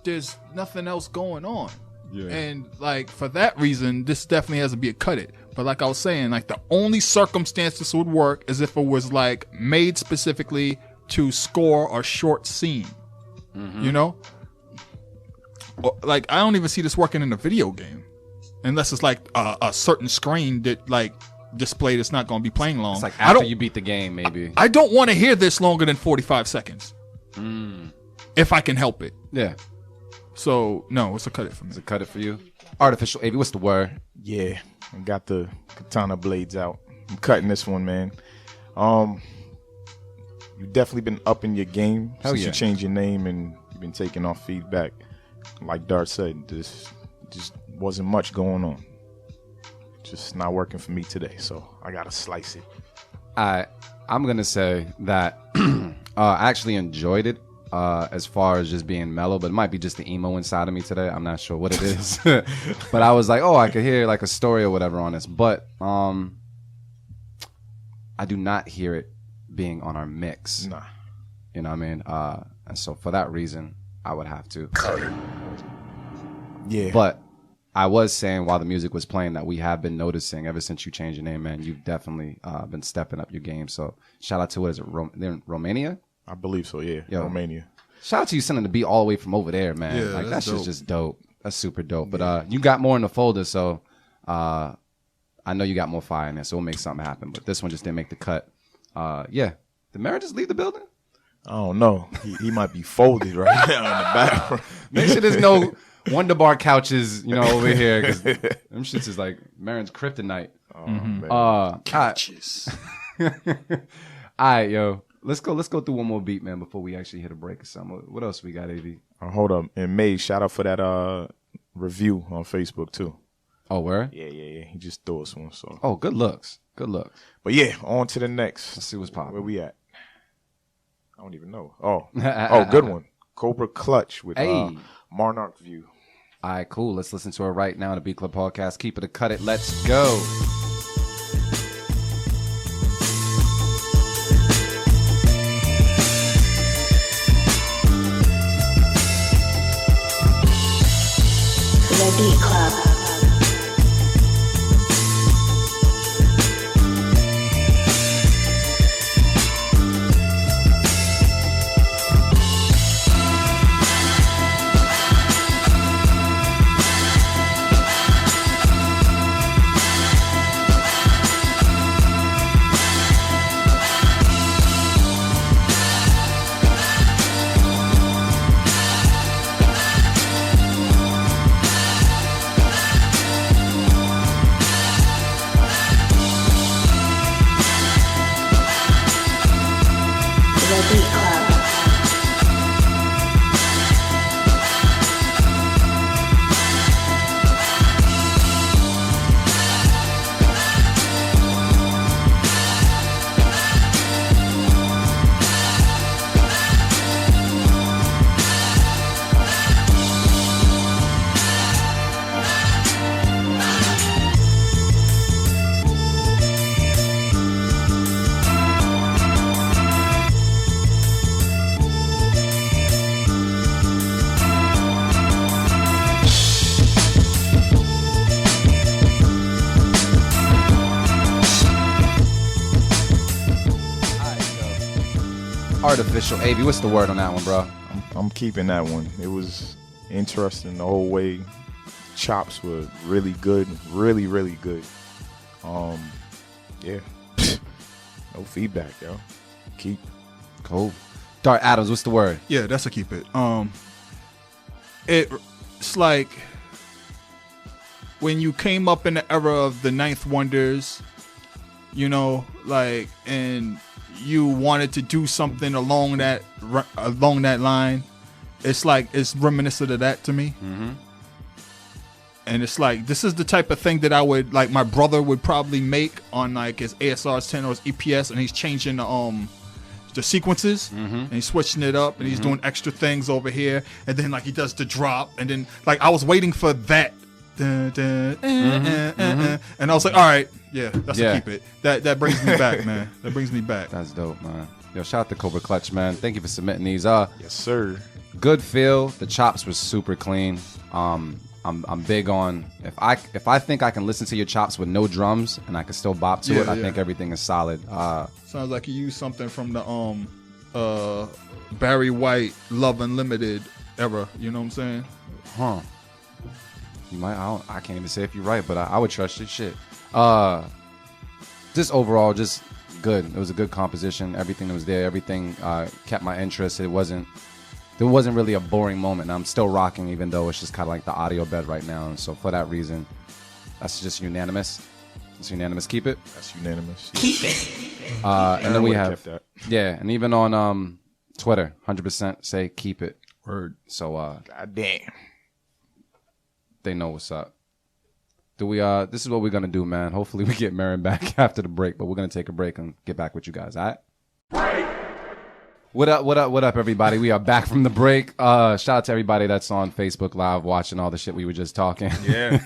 there's nothing else going on. Yeah. And like for that reason, this definitely has to be a cut it. But like I was saying, like the only circumstance this would work is if it was like made specifically to score a short scene. You know? Or, like I don't even see this working in a video game. Unless it's like a certain screen that like display that's not going to be playing long. It's like after you beat the game, maybe. I don't want to hear this longer than 45 seconds. If I can help it. Yeah. So, no, it's a cut it for me. It's a cut it for you. Artificial AV, what's the word? Yeah, I got the katana blades out. I'm cutting this one, man. You've definitely been upping your game Hell since yeah. you changed your name and you've been taking off feedback. Like Dart said, this just wasn't much going on. Just not working for me today, so I gotta slice it. I'm gonna say that I actually enjoyed it as far as just being mellow, but it might be just the emo inside of me today. I'm not sure what it is, but I was like, oh, I could hear like a story or whatever on this, but I do not hear it being on our mix. Nah. You know what I mean? And so for that reason, I would have to. Yeah. But I was saying while the music was playing that we have been noticing ever since you changed your name, man, you've definitely been stepping up your game. So shout out to, what is it, they're in Romania? I believe so, yeah. Yo. Romania. Shout out to you sending the beat all the way from over there, man. Yeah, like that's that's dope. just dope. That's super dope. But you got more in the folder, so I know you got more fire in there, so we'll make something happen. But this one just didn't make the cut. Yeah. Did Mary just leave the building? I don't know. He might be folded right now in the background. Make sure there's no Wonder Bar couches, you know, over here, because them shits is like Marin's kryptonite. Oh, man. Couches. All right, yo. Let's go through one more beat, man, before we actually hit a break or something. What else we got, AV? Hold up. And May, shout out for that review on Facebook, too. Oh, where? Yeah. He just threw us one, so. Oh, good looks. Good looks. But yeah, on to the next. Let's see what's popping. Where we at? I don't even know. Oh, good one. Cobra Clutch with Hey. Monarch View. All right, cool. Let's listen to it right now on the Beat Club Podcast. Keep it or cut it. Let's go. The Beat Club. The Beat Club. Artificial AV. What's the word on that one, bro? I'm keeping that one. It was interesting the whole way. Chops were really good. Really, really good. Yeah. No feedback, yo. Keep. Cool. Dart Adams, what's the word? Yeah, that's a keep it. It's like when you came up in the era of the Ninth Wonders, you know, like, and you wanted to do something along that line. It's like it's reminiscent of that to me. Mm-hmm. And it's like this is the type of thing that I would like. My brother would probably make on like his ASR's 10 or his EPS, and he's changing the sequences, and he's switching it up, and he's doing extra things over here, and then like he does the drop, and then like I was waiting for that, and I was like, all right, yeah, that's a keep it. That brings me back, man. That brings me back. That's dope, man. Yo, shout out to Cobra Clutch, man. Thank you for submitting these. Yes, sir. Good feel. The chops were super clean. I'm big on if I think I can listen to your chops with no drums and I can still bop to it. I think everything is solid. Sounds like you used something from the Barry White Love Unlimited era. You know what I'm saying? Huh? You might. I can't even say if you're right, but I would trust your shit. Just overall, just good. It was a good composition. Everything that was there. Everything kept my interest. There wasn't really a boring moment. And I'm still rocking, even though it's just kind of like the audio bed right now. And so for that reason, that's just unanimous. It's unanimous. Keep it. That's unanimous. Keep it. And then we have kept that. yeah, and even on Twitter, 100% say keep it. Word. So God damn. they know what's up. Do we? This is what we're gonna do, man. Hopefully we get Marin back after the break, but we're gonna take a break and get back with you guys. All right. What up, everybody? We are back from the break. Shout out to everybody that's on Facebook Live watching all the shit we were just talking. Yeah.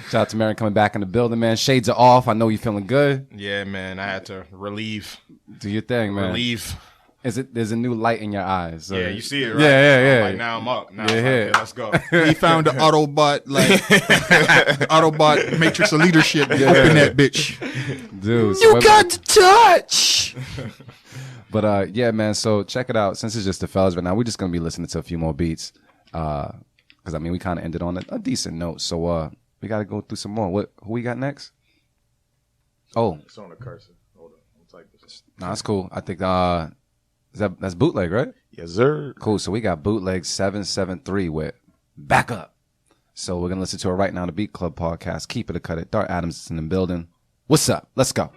Shout out to Marin coming back in the building, man. Shades are off. I know you're feeling good. Yeah, man. I had to relieve. Do your thing, man. Relieve. There's a new light in your eyes. So. Yeah, you see it, right? Yeah. Like, now I'm up. Now Yeah, it's like, yeah. okay, let's go. He found the Autobot Autobot matrix of leadership up in that bitch. Dude, so to touch. But yeah, man. So check it out. Since it's just the fellas right now, we're just gonna be listening to a few more beats. Because I mean, we kind of ended on a decent note. So we gotta go through some more. Who we got next? Oh, It's on the cursor. Hold on. I'll type this. nah, that's cool. I think that's Bootleg, right? Yes, sir. Cool. So we got Bootleg 773 with Back Up. So we're gonna listen to it right now. The Beat Club podcast. Keep it or cut it. Dart Adams is in the building. What's up? Let's go.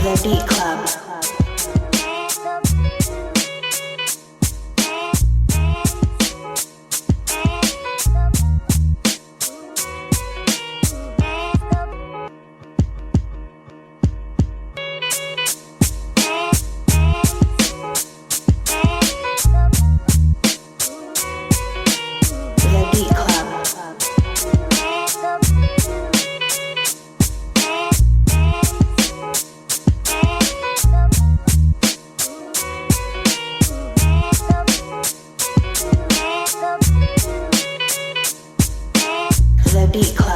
The Beat Club. The Beat Club.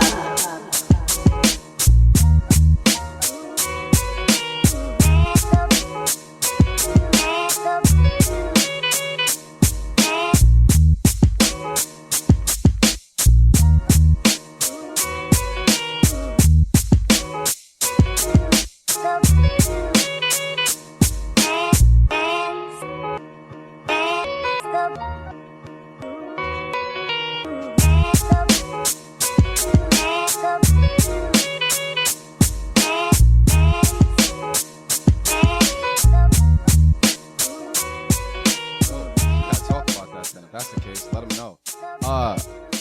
The Beat Club. That's the case. Let them know.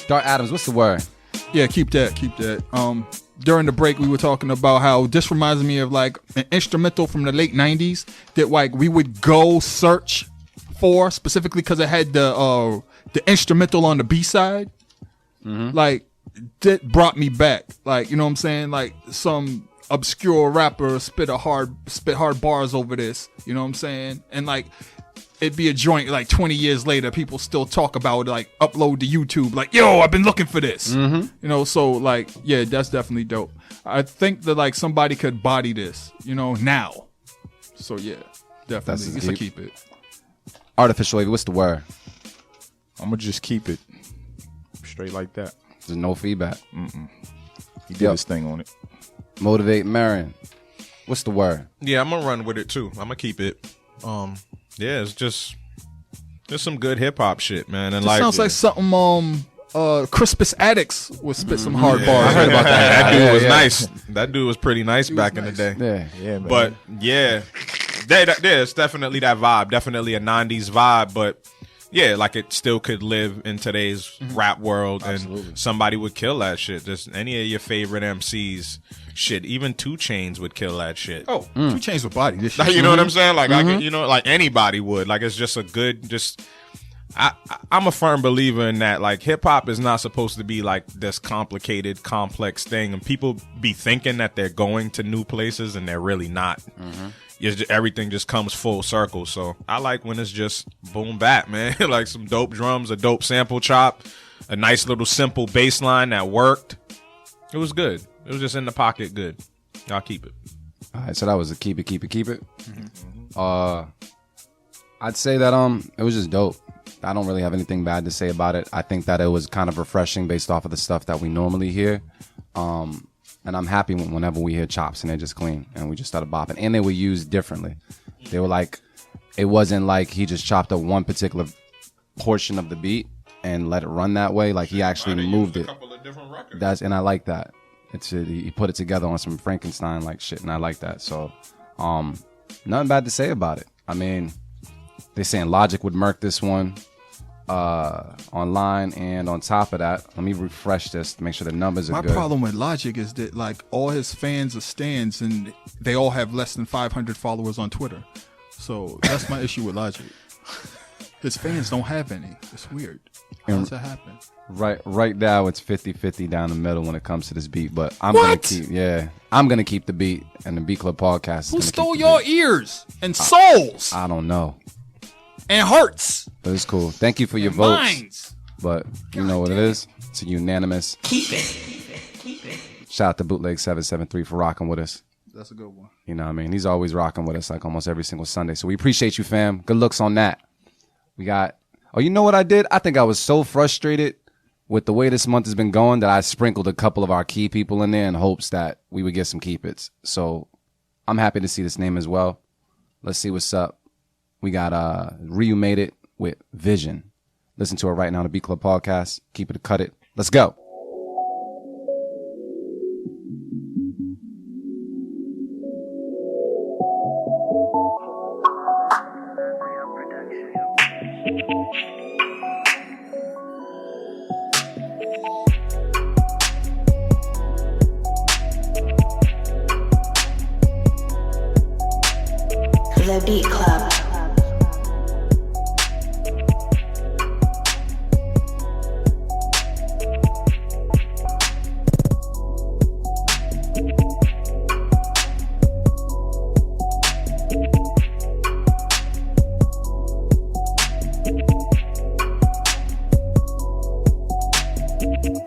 Dart Adams, what's the word? Yeah, keep that. During the break, we were talking about how this reminds me of like an instrumental from the late '90s that like we would go search for specifically because it had the instrumental on the B side. Like that brought me back. Like, you know what I'm saying? Like some obscure rapper spit hard bars over this. You know what I'm saying? And like it'd be a joint like 20 years later, people still talk about it, like upload to YouTube, like, yo, I've been looking for this. You know, so like, yeah, that's definitely dope. I think that like somebody could body this, you know, now. So yeah, definitely. That's It's a keep it. Artificial Wavy, what's the word? I'm gonna just keep it straight like that. There's no feedback. He did Yep. his thing on it. Motivate Marin. What's the word? Yeah, I'm gonna run with it too. I'm gonna keep it. Yeah, it's just some good hip hop shit, man. And It sounds like something Crispus Attucks would spit some hard bars. I heard about that. That dude Yeah, was yeah. nice. That dude was pretty nice back in the day. Yeah. Yeah, man. But yeah, there's definitely that vibe. Definitely a '90s vibe, but yeah, like it still could live in today's rap world, and somebody would kill that shit. Just any of your favorite MCs, shit. Even 2 Chainz would kill that shit. Oh, 2 Chainz with body. This shit. You know what I'm saying? Like I could, you know, like anybody would. Like it's just a good, just. I'm a firm believer in that. Like hip hop is not supposed to be like this complicated, complex thing, and people be thinking that they're going to new places, and they're really not. Everything just comes full circle. So I like when it's just boom bap, man. Like some dope drums, a dope sample chop, a nice little simple bass line that worked. It was good. It was just in the pocket good. I'll keep it. All right, so that was a keep it. I'd say that it was just dope. I don't really have anything bad to say about it. I think that it was kind of refreshing based off of the stuff that we normally hear. And I'm happy whenever we hear chops and they're just clean and we just started bopping. And they were used differently. They were like, it wasn't like he just chopped up one particular portion of the beat and let it run that way. Like he actually moved it. And I like that. He put it together on some Frankenstein like shit, and I like that. So, nothing bad to say about it. I mean, they're saying Logic would murk this one online, and on top of that, let me refresh this to make sure the numbers are My good. problem with Logic is that like all his fans are stans, and they all have less than 500 followers on Twitter. So that's my issue with Logic. His fans don't have any. It's weird. How does that happen? Right now, it's 50-50 down the middle when it comes to this beat, but I'm gonna keep the beat, and the Beat Club podcast is Who gonna stole keep the your beat. ears and souls I don't know, and hearts, but it's cool. Thank you for your votes. minds? But you know what it is? It's a unanimous. Keep it. Shout out to Bootleg 773 for rocking with us. That's a good one. You know what I mean? He's always rocking with us like almost every single Sunday. So we appreciate you, fam. Good looks on that. We got, you know what I did? I think I was so frustrated with the way this month has been going that I sprinkled a couple of our key people in there in hopes that we would get some keep its. So I'm happy to see this name as well. Let's see what's up. We got Ryu Made It with Vision. Listen to it right now on the Beat Club podcast. Keep it, cut it. Let's go. The Beat Club.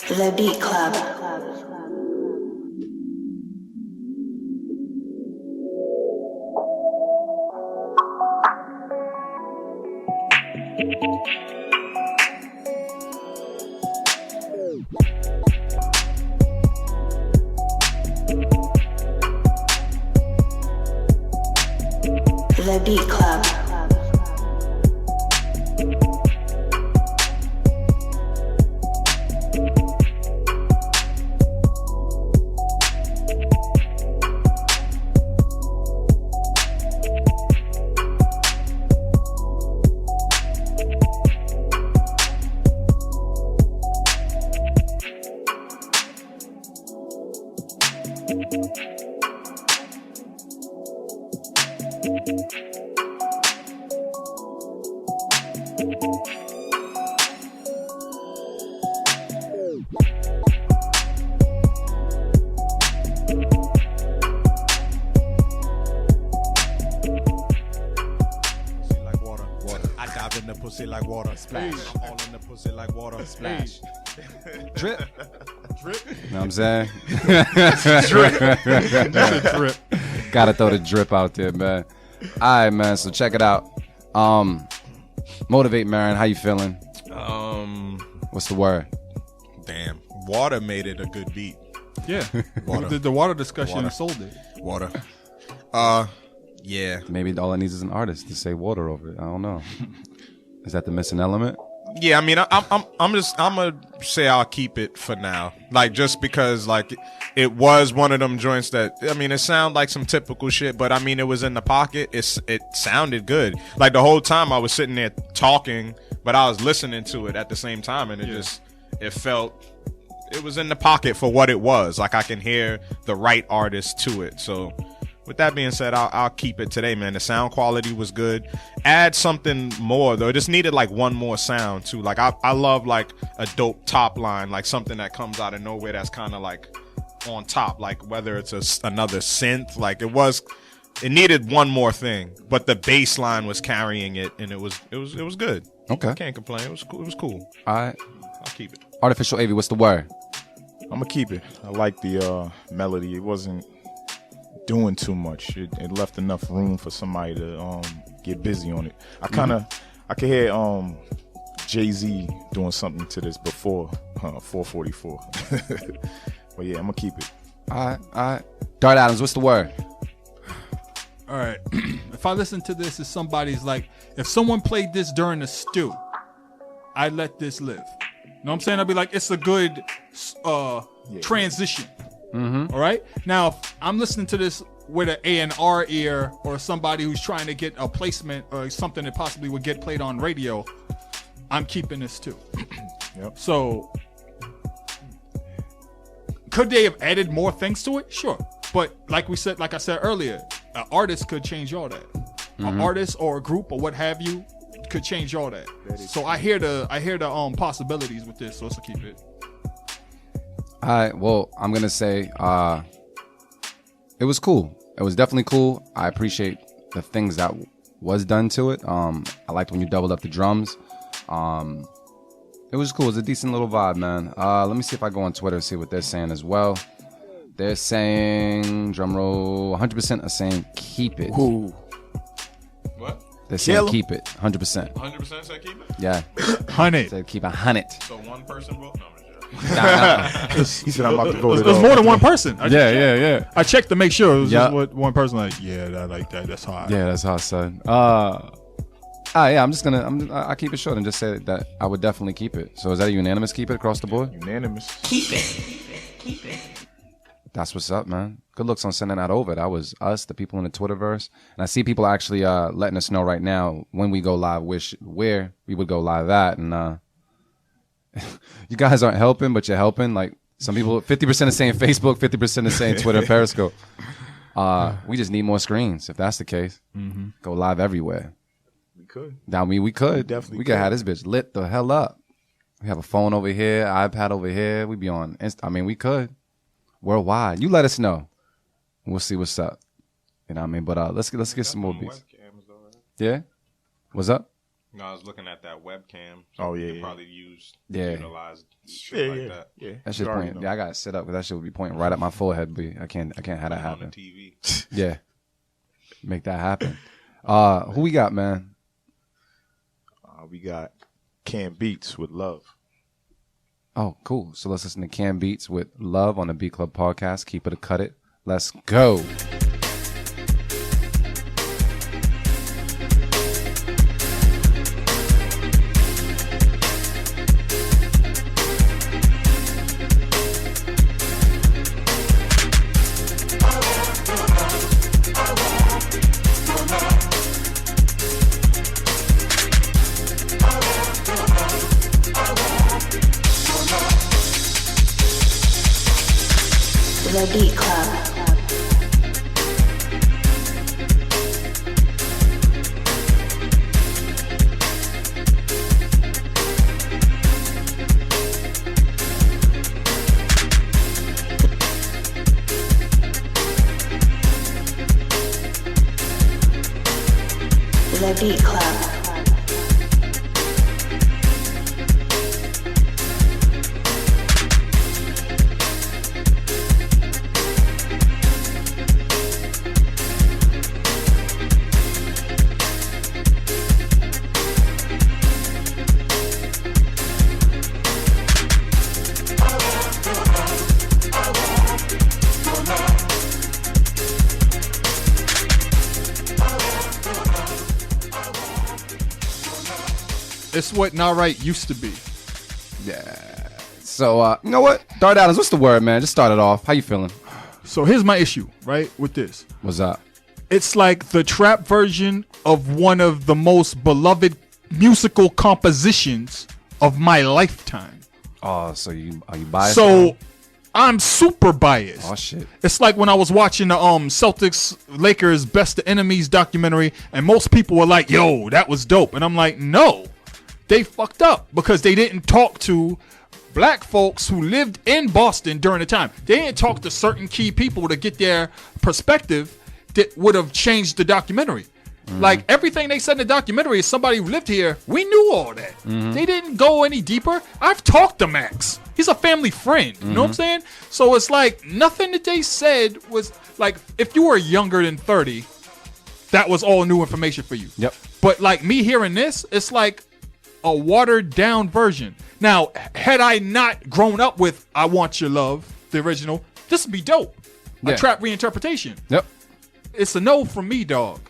The Beat Club. The Beat Club. See, like water. pussy like water. Splash. I'm all in the pussy like water. Splash. Drip. Drip. You know what I'm saying? Drip. Gotta throw the drip out there, man. All right, man. So check it out. Motivate, Marin. How you feeling? What's the word? Damn. Water made it a good beat. Yeah. Water. The water discussion Water. sold it. Water. Yeah. Maybe all it needs is an artist to say water over it. I don't know. Is that the missing element? Yeah, I mean, I'm gonna say I'll keep it for now, like just because like it was one of them joints that I mean it sounded like some typical shit, but I mean it was in the pocket. It sounded good. Like the whole time I was sitting there talking, but I was listening to it at the same time, and it was in the pocket for what it was. Like I can hear the right artist to it. So with that being said, I'll keep it today, man. The sound quality was good. Add something more though. It just needed like one more sound too. Like I love like a dope top line, like something that comes out of nowhere that's kind of like on top, like whether it's another synth. Like it needed one more thing, but the bass line was carrying it, and it was good. Okay. I can't complain. It was cool. All right. I'll keep it. Artificial AV, what's the word? I'm gonna keep it. I like the melody. It wasn't doing too much. It left enough room for somebody to get busy on it. I could hear Jay-Z doing something to this before 444. But yeah, I'm gonna keep it. All right. Dart Adams, what's the word? All right. If I listen to this as somebody's like, if someone played this during the stew, I'd let this live. You know what I'm saying? I'd be like, it's a good transition. All right. Now, if I'm listening to this with an A&R ear or somebody who's trying to get a placement or something that possibly would get played on radio, I'm keeping this too. Yep. So, could they have added more things to it? Sure. But like I said earlier, an artist could change all that. An artist or a group or what have you could change all that. So I hear the possibilities with this. So let's keep it. All right. Well, I'm gonna say it was cool. It was definitely cool. I appreciate the things that was done to it. I liked when you doubled up the drums. It was cool. It was a decent little vibe, man. Let me see if I go on Twitter and see what they're saying as well. They're saying, drum roll, 100% are saying keep it. Ooh. What? They're saying keep it, 100%. 100% say keep it. Yeah. 100. Said keep 100. So one person vote. No, I'm He said I'm about to vote It it was off. more than one person. Yeah. I checked to make sure it was Yeah. just what one person like. Yeah, I like that. That's hard. Yeah, that's hot, son. Yeah, I keep it short and just say that I would definitely keep it. So is that a unanimous keep it across the board? Unanimous. Keep it. That's what's up, man. Good looks on sending that over. That was us, the people in the Twitterverse. And I see people actually letting us know right now when we go live, where we would go live at. And you guys aren't helping, but you're helping. Like some people, 50% is saying Facebook, 50% is saying Twitter and Periscope. We just need more screens. If that's the case, go live everywhere. We could. I mean, we could. definitely We could could. have this bitch lit the hell up. We have a phone over here, iPad over here. We be on I mean, we could. Worldwide. You let us know. We'll see what's up. You know what I mean? But let's get some more beats. Yeah? What's up? No, I was looking at that webcam. Oh, yeah, you could yeah. probably utilize shit Yeah, like yeah, that. yeah. That shit's You already pointing. know. Yeah, I gotta sit up because that shit would be pointing right at my forehead. But I can't have that On the happen. TV. Yeah. Make that happen. Who we got, man? We got Cam Beats with Love. Oh, cool. So let's listen to Cam Beats with Love on the Beat Club podcast. Keep it or cut it. Let's go. The Beat Club. The Beat Club. It's what not right used to be. So, you know what? Dart Adams, what's the word, man? Just start it off. How you feeling? So here's my issue, right, with this. What's up? It's like the trap version of one of the most beloved musical compositions of my lifetime. Oh, so are you biased? So I'm super biased. Oh, shit. It's like when I was watching the Celtics Lakers Best of Enemies documentary, and most people were like, yo, that was dope. And I'm like, no, they fucked up because they didn't talk to black folks who lived in Boston during the time. They didn't talk to certain key people to get their perspective that would have changed the documentary. Like everything they said in the documentary is somebody who lived here. We knew all that. They didn't go any deeper. I've talked to Max. He's a family friend. You know what I'm saying? So it's like nothing that they said was like, if you were younger than 30, that was all new information for you. Yep. But like me hearing this, it's like a watered down version. Now, had I not grown up with I Want Your Love, the original, this would be dope. Yeah. A trap reinterpretation. Yep. It's a no from me, dog.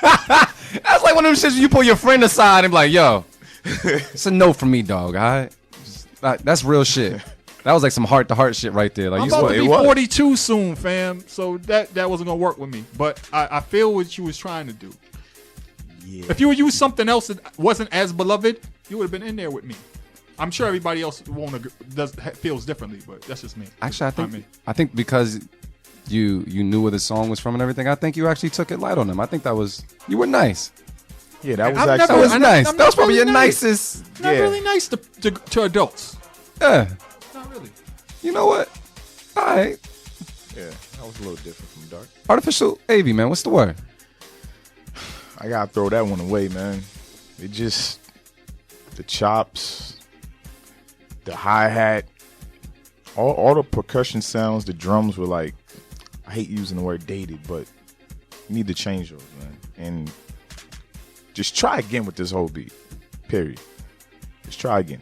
That's like one of them shits you pull your friend aside and be like, yo, it's a no from me, dog, all right? That's real shit. That was like some heart-to-heart shit right there. Like, I'm you about to it be was. 42 soon, fam. So that wasn't going to work with me. But I feel what you was trying to do. Yeah. If you would use something else that wasn't as beloved, you would have been in there with me. I'm sure everybody else feels differently, but that's just me. Actually, Not me. I think because you knew where the song was from and everything, I think you actually took it light on them. I think you were nice. Yeah, that was I've actually. That never- was I'm nice. not That was probably really your nice. nicest. Not Yeah. really nice to adults. Yeah. Not really. You know what? All right. Yeah, that was a little different from Dark. Artificial AV, man. What's the word? I gotta throw that one away, man. It just the chops, the hi-hat, all the percussion sounds, the drums were like, I hate using the word dated, but you need to change those, man. And just try again with this whole beat. Period. Just try again.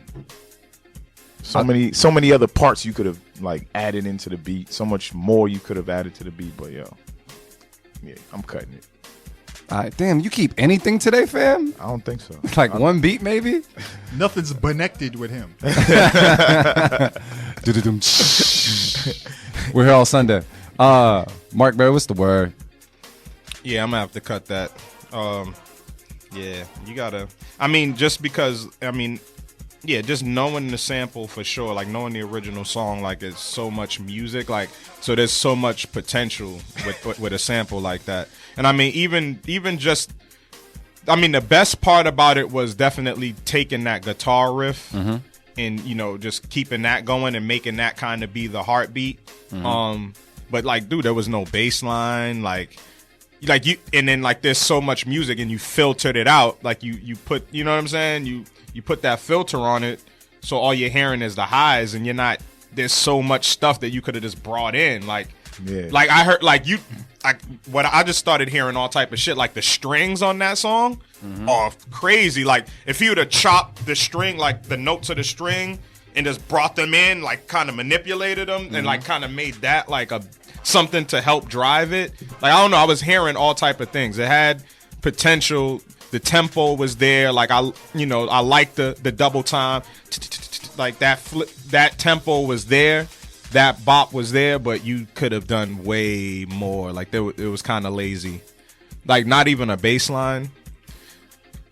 So many other parts you could have like added into the beat. So much more you could have added to the beat, but yeah, I'm cutting it. All right, damn, you keep anything today, fam? I don't think so. Like one beat, maybe? Nothing's connected with him. Doo-doo-dum. We're here all Sunday. Mark Berry, what's the word? Yeah, I'm gonna have to cut that. Yeah, you gotta. I mean, just because. I mean, yeah, just knowing the sample for sure, like knowing the original song, like it's so much music, like so there's so much potential with a sample like that. And I mean, even just. I mean, the best part about it was definitely taking that guitar riff and, you know, just keeping that going and making that kind of be the heartbeat. But like, dude, there was no bass line, like you, and then like there's so much music and you filtered it out. Like you put, you know what I'm saying? You put that filter on it. So all you're hearing is the highs and you're not, there's so much stuff that you could have just brought in. Like, Yeah. like I heard, like I just started hearing all type of shit. Like the strings on that song are crazy. Like if you would have chopped the string, like the notes of the string, and just brought them in, like kind of manipulated them, and like kind of made that like something to help drive it. Like I don't know, I was hearing all type of things. It had potential. The tempo was there. Like I liked the double time. Like that tempo was there. That bop was there, but you could have done way more. Like it was kind of lazy. Like not even a bass line.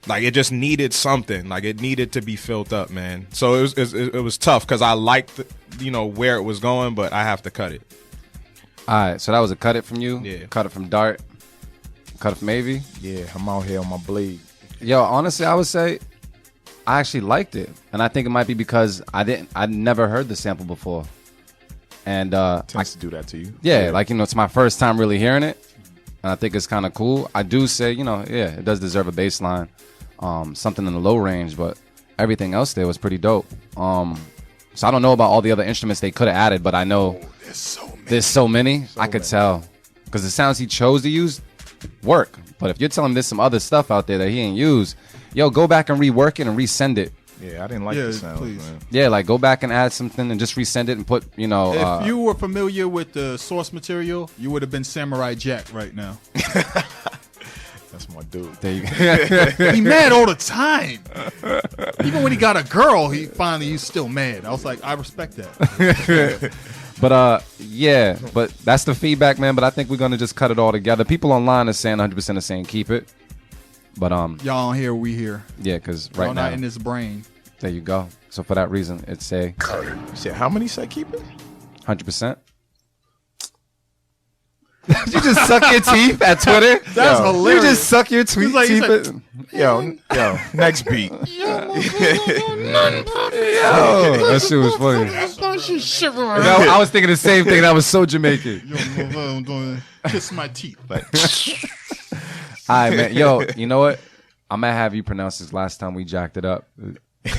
Like it just needed something. Like it needed to be filled up, man. So it was tough because I liked where it was going, but I have to cut it. All right, so that was a cut it from you? Yeah. Cut it from Dart? Cut it from AV? Yeah, I'm out here on my blade. Yo, honestly, I would say I actually liked it. And I think it might be because I never heard the sample before. And Tends to do that to you. yeah, like, it's my first time really hearing it. And I think it's kind of cool. I do say, it does deserve a bass line. Something in the low range, but everything else there was pretty dope. So I don't know about all the other instruments they could have added, but I know there's so many. I could tell. Because the sounds he chose to use work. But if you're telling me there's some other stuff out there that he ain't used, yo, go back and rework it and resend it. Yeah, I didn't like the sound, please. man. Yeah, like go back and add something and just resend it and put, If you were familiar with the source material, you would have been Samurai Jack right now. That's my dude. There you go. He mad all the time. Even when he got a girl, he's still mad. I was like, I respect that. But yeah, but that's the feedback, man. But I think we're gonna just cut it all together. People online are saying 100% are saying keep it. But Y'all don't hear, we hear. yeah, because Y'all right now, not in his brain. there you go. So for that reason, it's a You said how many said keep it? 100%. You just suck your teeth at Twitter. That's Yo. hilarious. You just suck your teeth. like- he's like- Yo, next beat. Yo, that shit was funny. I was thinking the same thing. That was so Jamaican. Kiss my teeth. All right, man. Yo, you know what? I'm gonna have you pronounce this last time we jacked it up.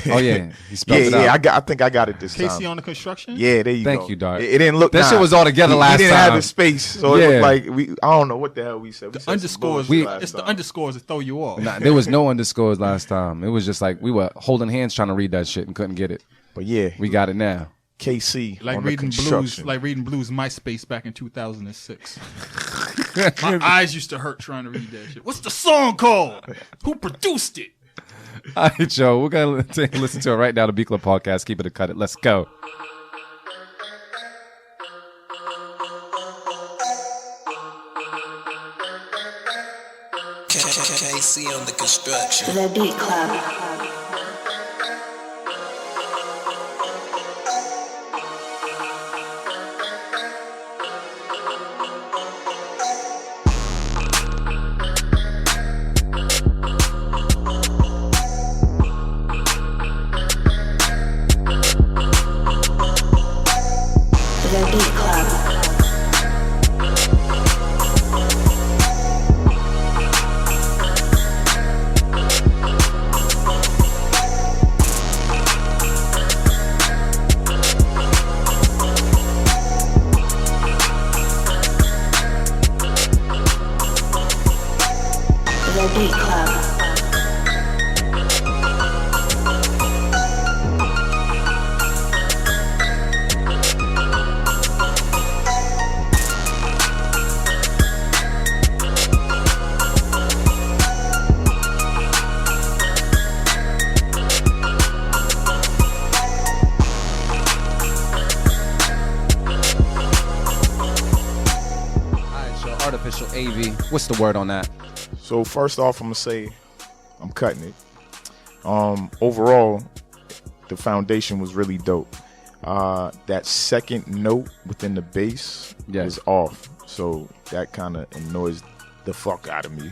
Oh yeah, he spelled it out. I think I got it this Casey time. on the construction? Yeah, there you go. Thank you, Dart. It didn't look. That shit was all together last He didn't have time. the space, so Yeah. it looked like I don't know what the hell we said. We said some Underscores. bullshit last It's the time. underscores that throw you off. Nah, there was no underscores last time. It was just like we were holding hands trying to read that shit and couldn't get it. But yeah, We got it now. KC Like on reading the blues, construction. like reading blues MySpace back in 2006. My eyes used to hurt trying to read that shit. What's the song called? Who produced it? All right, Joe. We're gonna take a listen to it right now. The B Club podcast. Keep it a cut it. Let's go. KC on the construction. The Beat Club. The Beat Club. The Beat Club. All right, Joe. Artificial AV. What's the word on that? So first off, I'm gonna say I'm cutting it. Overall, the foundation was really dope. That second note within the bass Yeah. is off, so that kind of annoys the fuck out of me.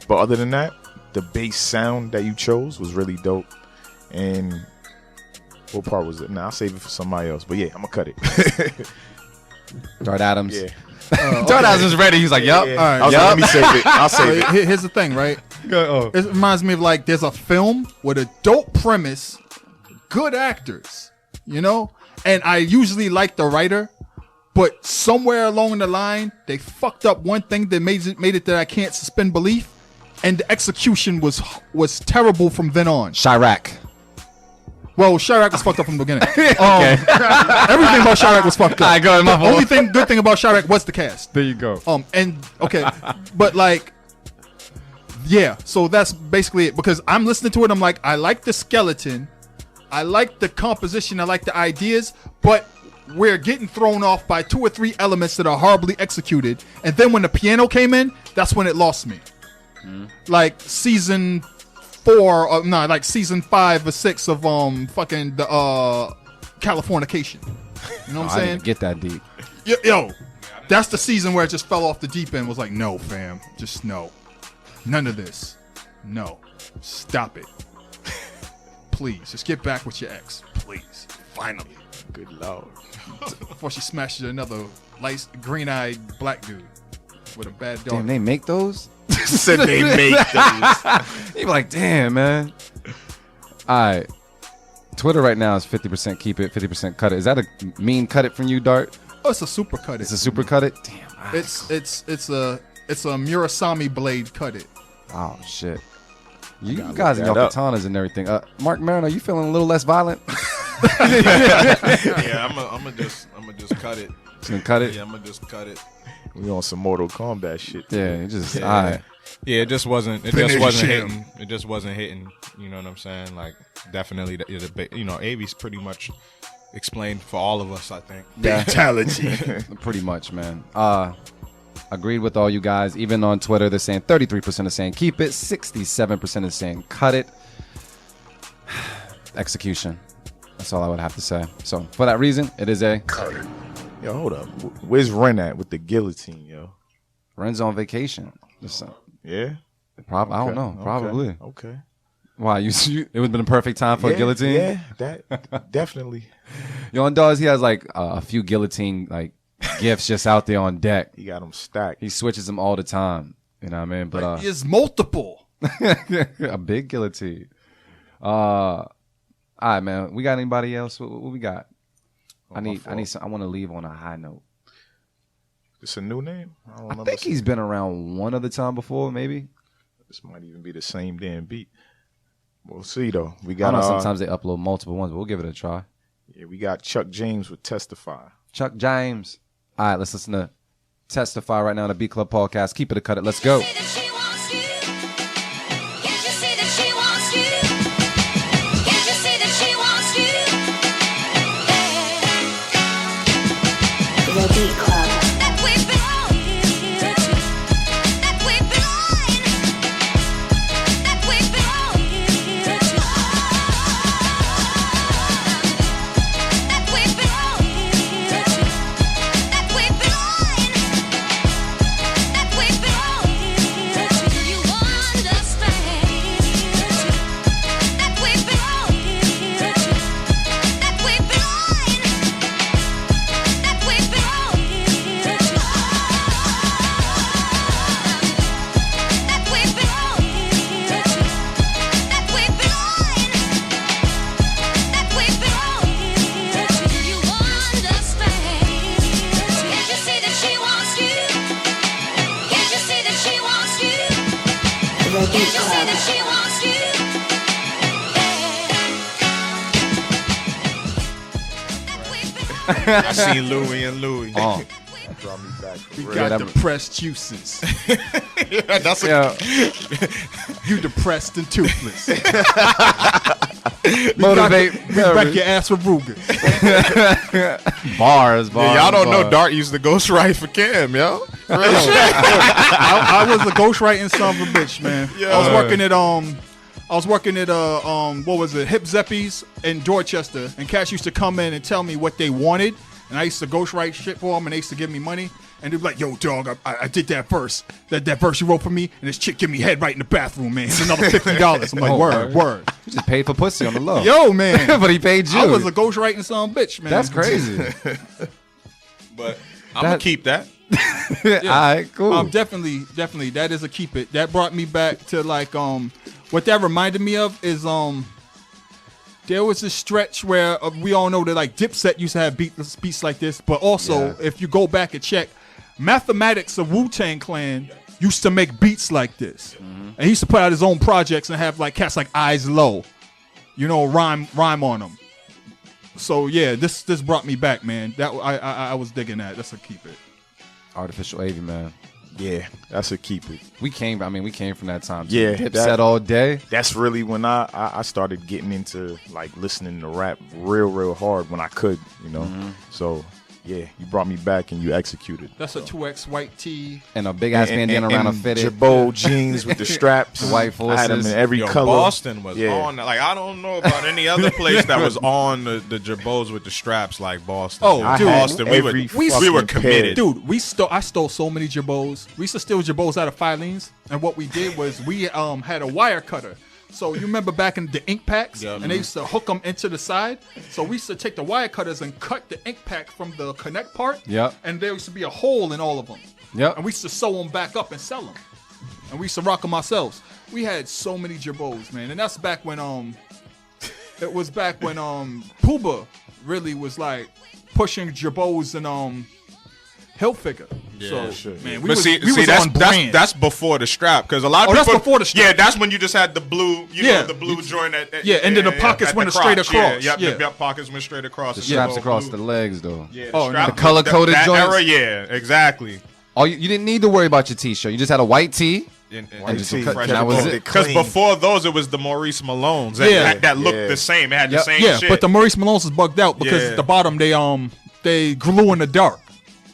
But other than that, the bass sound that you chose was really dope. And what part was it? Nah, I'll save it for somebody else. But yeah, I'm gonna cut it. Dart Adams. yeah. Dart Adams was ready. He's like, yup. Yeah. All right. I was like, let me save it. I'll save it. Here's the thing, right? It reminds me of like there's a film with a dope premise, good actors, you know? And I usually like the writer, but somewhere along the line, they fucked up one thing that made it that I can't suspend belief, and the execution was terrible from then on. Chirac. Well, Chirac was fucked up from the beginning. Everything about Chirac was fucked up. All right, go ahead, my The fault. only good thing about Chirac was the cast. There you go. And okay, but like, yeah. So that's basically it. Because I'm listening to it, I'm like, I like the skeleton, I like the composition, I like the ideas, but we're getting thrown off by 2 or 3 elements that are horribly executed. And then when the piano came in, that's when it lost me. Like season 4, or no, like season 5 or 6 of fucking the Californication. You know what I'm I saying? didn't get that deep. Yo, that's the season where it just fell off the deep end. Was like, no, fam, just no, none of this, no, stop it, please, just get back with your ex, please, finally, Good lord. before she smashes another light, green-eyed black dude with a bad daughter. Damn, they make those? Said they make those. You be like, damn, man. All right. Twitter right now is 50% keep it, 50% cut it. Is that a mean cut it from you, Dart? Oh, it's a super cut it. It's a super cut it? Damn. It's a Murasami blade cut it. Oh, shit. You gotta guys and look your that up. katanas and everything. Mark Maron, are you feeling a little less violent? Yeah, I'm gonna just cut it. Just gonna cut it. Yeah, I'm gonna just cut it. We on some Mortal Kombat shit. Yeah, it just Yeah. all right. Yeah, it just wasn't. It Finish just wasn't him. hitting. It just wasn't hitting. You know what I'm saying? Like, definitely, Avi's pretty much explained for all of us. I think. Fatality. Pretty much, man. Agreed with all you guys. Even on Twitter, they're saying 33% are saying keep it, 67% are saying cut it. Execution. That's all I would have to say. So for that reason, it is a cut it. Yo, hold up. Where's Ren at with the guillotine, yo? Ren's on vacation. Yeah? I don't know. Okay, Probably. Okay. Why? You it would have been a perfect time for a guillotine? Yeah, that definitely. Yo, on Dawes, he has like a few guillotine like gifts just out there on deck. He got them stacked. He switches them all the time. You know what I mean? But It's multiple. a big guillotine. All right, man. We got anybody else? What we got? I need some. I want to leave on a high note. It's a new name? I think he's been around one other time before, maybe. This might even be the same damn beat. We'll see, though. We I got know sometimes they upload multiple ones, but we'll give it a try. Yeah, we got Chuck James with Testify. Chuck James. All right, let's listen to Testify right now on the Beat Club podcast. Keep it or cut it. Let's go. The Beat Club. The Beat Club. I seen Louie and Louie. Oh, Draw me back for We real. got that- depressed juices. That's a yeah. You depressed and toothless. Motivate. Bring back your ass with Ruger. Bars. Yeah, y'all don't know bars. Dart used to ghostwrite for Cam, yo. I was a ghostwriting son of a bitch, man. I was working at what was it, Hip Zeppies in Dorchester, and cats used to come in and tell me what they wanted, and I used to ghostwrite shit for them, and they used to give me money, and they'd be like, "Yo, dog, I did that verse, that verse you wrote for me, and this chick give me head right in the bathroom, man. It's another $50." I'm like, Oh, word. You just paid for pussy on the low. Yo, man, but he paid you. I was a ghostwriting son of a bitch, man. That's crazy. But I'm going to keep that. All right, cool. Definitely, that is a keep it. That brought me back to like what that reminded me of is there was a stretch where we all know that like Dipset used to have beats like this, but also Yeah. if you go back and check, Mathematics of Wu-Tang Clan used to make beats like this, and he used to put out his own projects and have like cats like Eyes Low, you know, rhyme on them. So yeah, this brought me back, man. That I was digging that. That's a keep it. Artificial AV, man. Yeah, that's a keep it. We came from that time. Too. Yeah, Dipset all day. That's really when I started getting into like listening to rap real hard when I could, you know. So yeah, you brought me back and you executed. That's a 2X white tee. And a big ass bandana around a fitted. Jabot jeans with the straps. The white I had them forces. in every Yo, color. Boston was Yeah. on. Like, I don't know about any other place that was on the Jabots with the straps like Boston. Oh, Yeah, dude. Boston, we Every were fucking committed. Dude, I stole so many Jabos. We used to steal Jabos out of filings, and what we did was we had a wire cutter. So you remember back in the ink packs, Yeah. and they used to hook them into the side. So we used to take the wire cutters and cut the ink pack from the connect part. Yep. And there used to be a hole in all of them. Yep. And we used to sew them back up and sell them. And we used to rock them ourselves. We had so many Jabos, man. And that's back when it was back when Puba really was like pushing Jabos and Hilfiger. So man, we But was, see, we was that's, on brand. that's before the strap because a lot of Oh, people. that's before the strap. Yeah, that's when you just had the blue, the blue joint. And then the pockets at went the straight crotch. across. Yeah, Yeah. the pockets went straight across. The straps across the legs, though. Yeah, Oh, strap- the color-coded that joints? era, yeah, exactly. Oh, you didn't need to worry about your T-shirt. You just had a white tee. And just tee, cut- fresh that was it. Because clean. before those, it was the Maurice Malones that looked the same. It had the Yep. same Yeah, shit. but the Maurice Malones is bugged out because Yeah. at the bottom they glue in the dark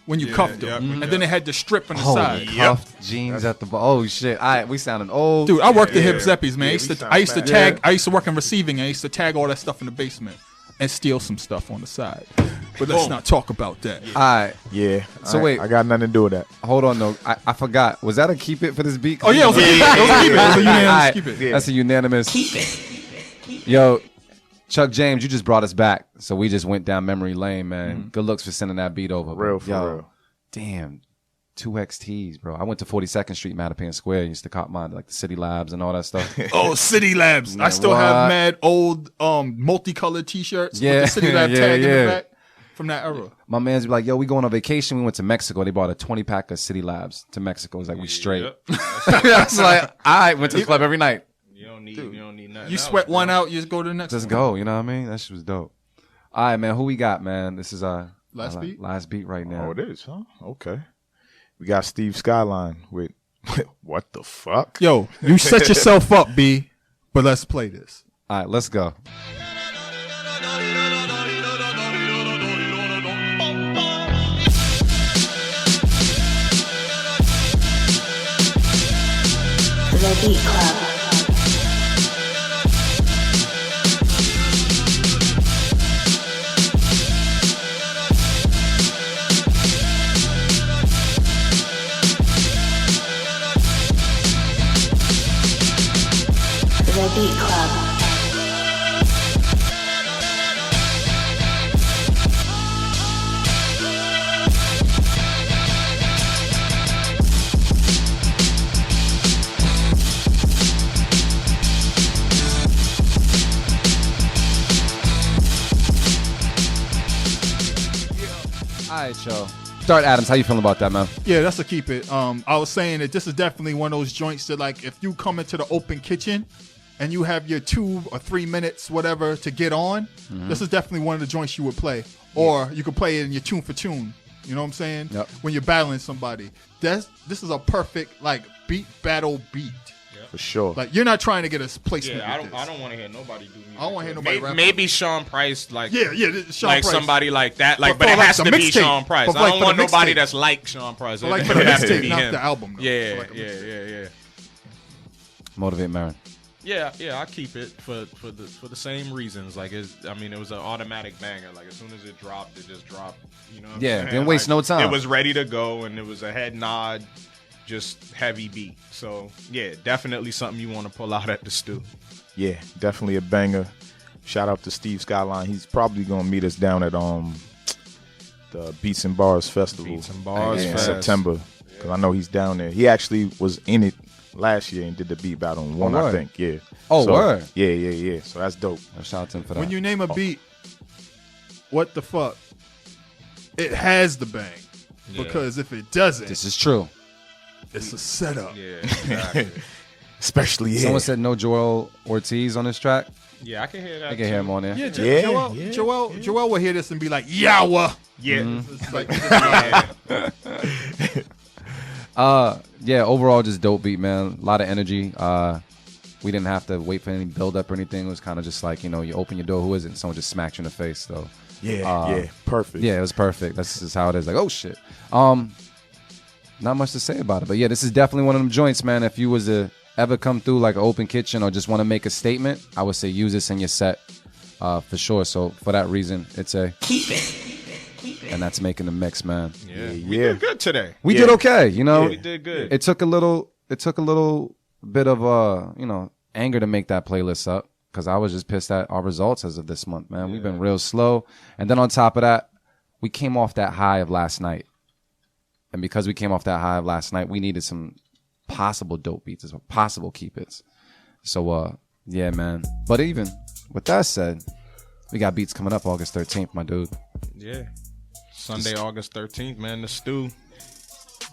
when you cuffed them, yeah, and then they had the strip on the Oh, side. cuffed jeans at the oh shit! All right, we sounding old. Dude, I worked at Yeah. Hip Zeppies, man. Yeah, I used we to, sound I used to bad. tag. Yeah. I used to work in receiving. I used to tag all that stuff in the basement and steal some stuff on the side. But let's not talk about that. All right, Yeah. So I- wait. I got nothing to do with that. hold on though. I forgot. Was that a keep it for this beat? Oh yeah, it was a keep it. It was a keep it. It was a unanimous All right, keep it. Yeah. That's a unanimous. Keep it. Yo, Chuck James, you just brought us back, so we just went down memory lane, man. Good looks for sending that beat over. Real for Yo, real. Damn, 2XTs, bro. I went to 42nd Street, Mattapan Square. Used to cop mine, like the City Labs and all that stuff. Oh, City Labs. I Man, still what? have mad old multicolored T-shirts Yeah, with the City Lab yeah, tag in yeah. the back from that era. My man's be like, yo, we going on vacation. We went to Mexico. They bought a 20-pack of City Labs to Mexico. It's like, we straight. I was like, I went to the club every night. You don't need nothing. You else, sweat bro. one out, you just go to the next Just one. go. You know what I mean? That shit was dope. All right, man. Who we got, man? This is our Last beat? Last beat right now. Oh, it is, huh? Okay. We got Steve Skyline with What the Fuck? Yo, you set yourself up, B, but let's play this. All right, let's go. The Beat Club. The Beat Club. All right, yo. Start, Adams. How you feeling about that, man? Yeah, that's a keep it. I was saying that this is definitely one of those joints that, like, if you come into the open kitchen and you have your 2 or 3 minutes, whatever, to get on, this is definitely one of the joints you would play. Or you could play it in your tune for tune. You know what I'm saying? Yep. When you're battling somebody. This is a perfect, like, beat battle beat. For sure. Like, you're not trying to get a placement Yeah, with this. I don't want to hear nobody do music. I don't wanna hear nobody rap. Maybe Sean Price, like Yeah, this is Sean like Price. somebody like that, like, But but for, it like, has the to be mixtape. Sean Price. But, I like, don't for want the nobody mixtape. that's like Sean Price. But, like, It for the has to mixtape, be not him. the album, though. Yeah, For, like, a yeah. Motivate Marin. Yeah, I keep it for the same reasons. Like, it was an automatic banger. Like, as soon as it dropped, it just dropped. You know? What Yeah, I'm saying? didn't waste Like, no time. It was ready to go, and it was a head nod, just heavy beat. So yeah, definitely something you want to pull out at the stew. Yeah, definitely a banger. Shout out to Steve Skyline. He's probably gonna meet us down at the Beats and Bars Festival Beats and Bars in Fest. September. Because I know he's down there. He actually was in it last year and did the beat battle and won, I word. think. Yeah. Oh, So, word. Yeah. So that's dope. Shout out to him for that. When you name a beat, what the fuck? It has the bang. Yeah. Because if it doesn't, This is true. it's a setup. Yeah, exactly. Especially Someone said no Joel Ortiz on this track. Yeah, I can hear that. I can hear him on there. Yeah, Yeah, Joel will hear this and be like, Yawa. Yeah. It's like, Yeah, overall just dope beat, man. A lot of energy. We didn't have to wait for any build up or anything. It was kind of just like, you know, you open your door, who is it? And someone just smacked you in the face. So Yeah, perfect. yeah, it was perfect. That's just how it is. Like, oh shit. Not much to say about it, but yeah, this is definitely one of them joints, man. If you was to ever come through like an open kitchen or just want to make a statement, I would say use this in your set for sure. So for that reason, it's a Keep it. and that's making the mix, man. Yeah, we Yeah. did good today. We Yeah. did okay, you know. We did good. It took a little bit of anger to make that playlist up because I was just pissed at our results as of this month, man. We've been real slow, and then on top of that, we came off that high of last night, and because we came off that high of last night, we needed some possible dope beats, possible keep its. So yeah, man. But even with that said, we got beats coming up August 13th, my dude. Yeah. Sunday, August 13th, man. The stew.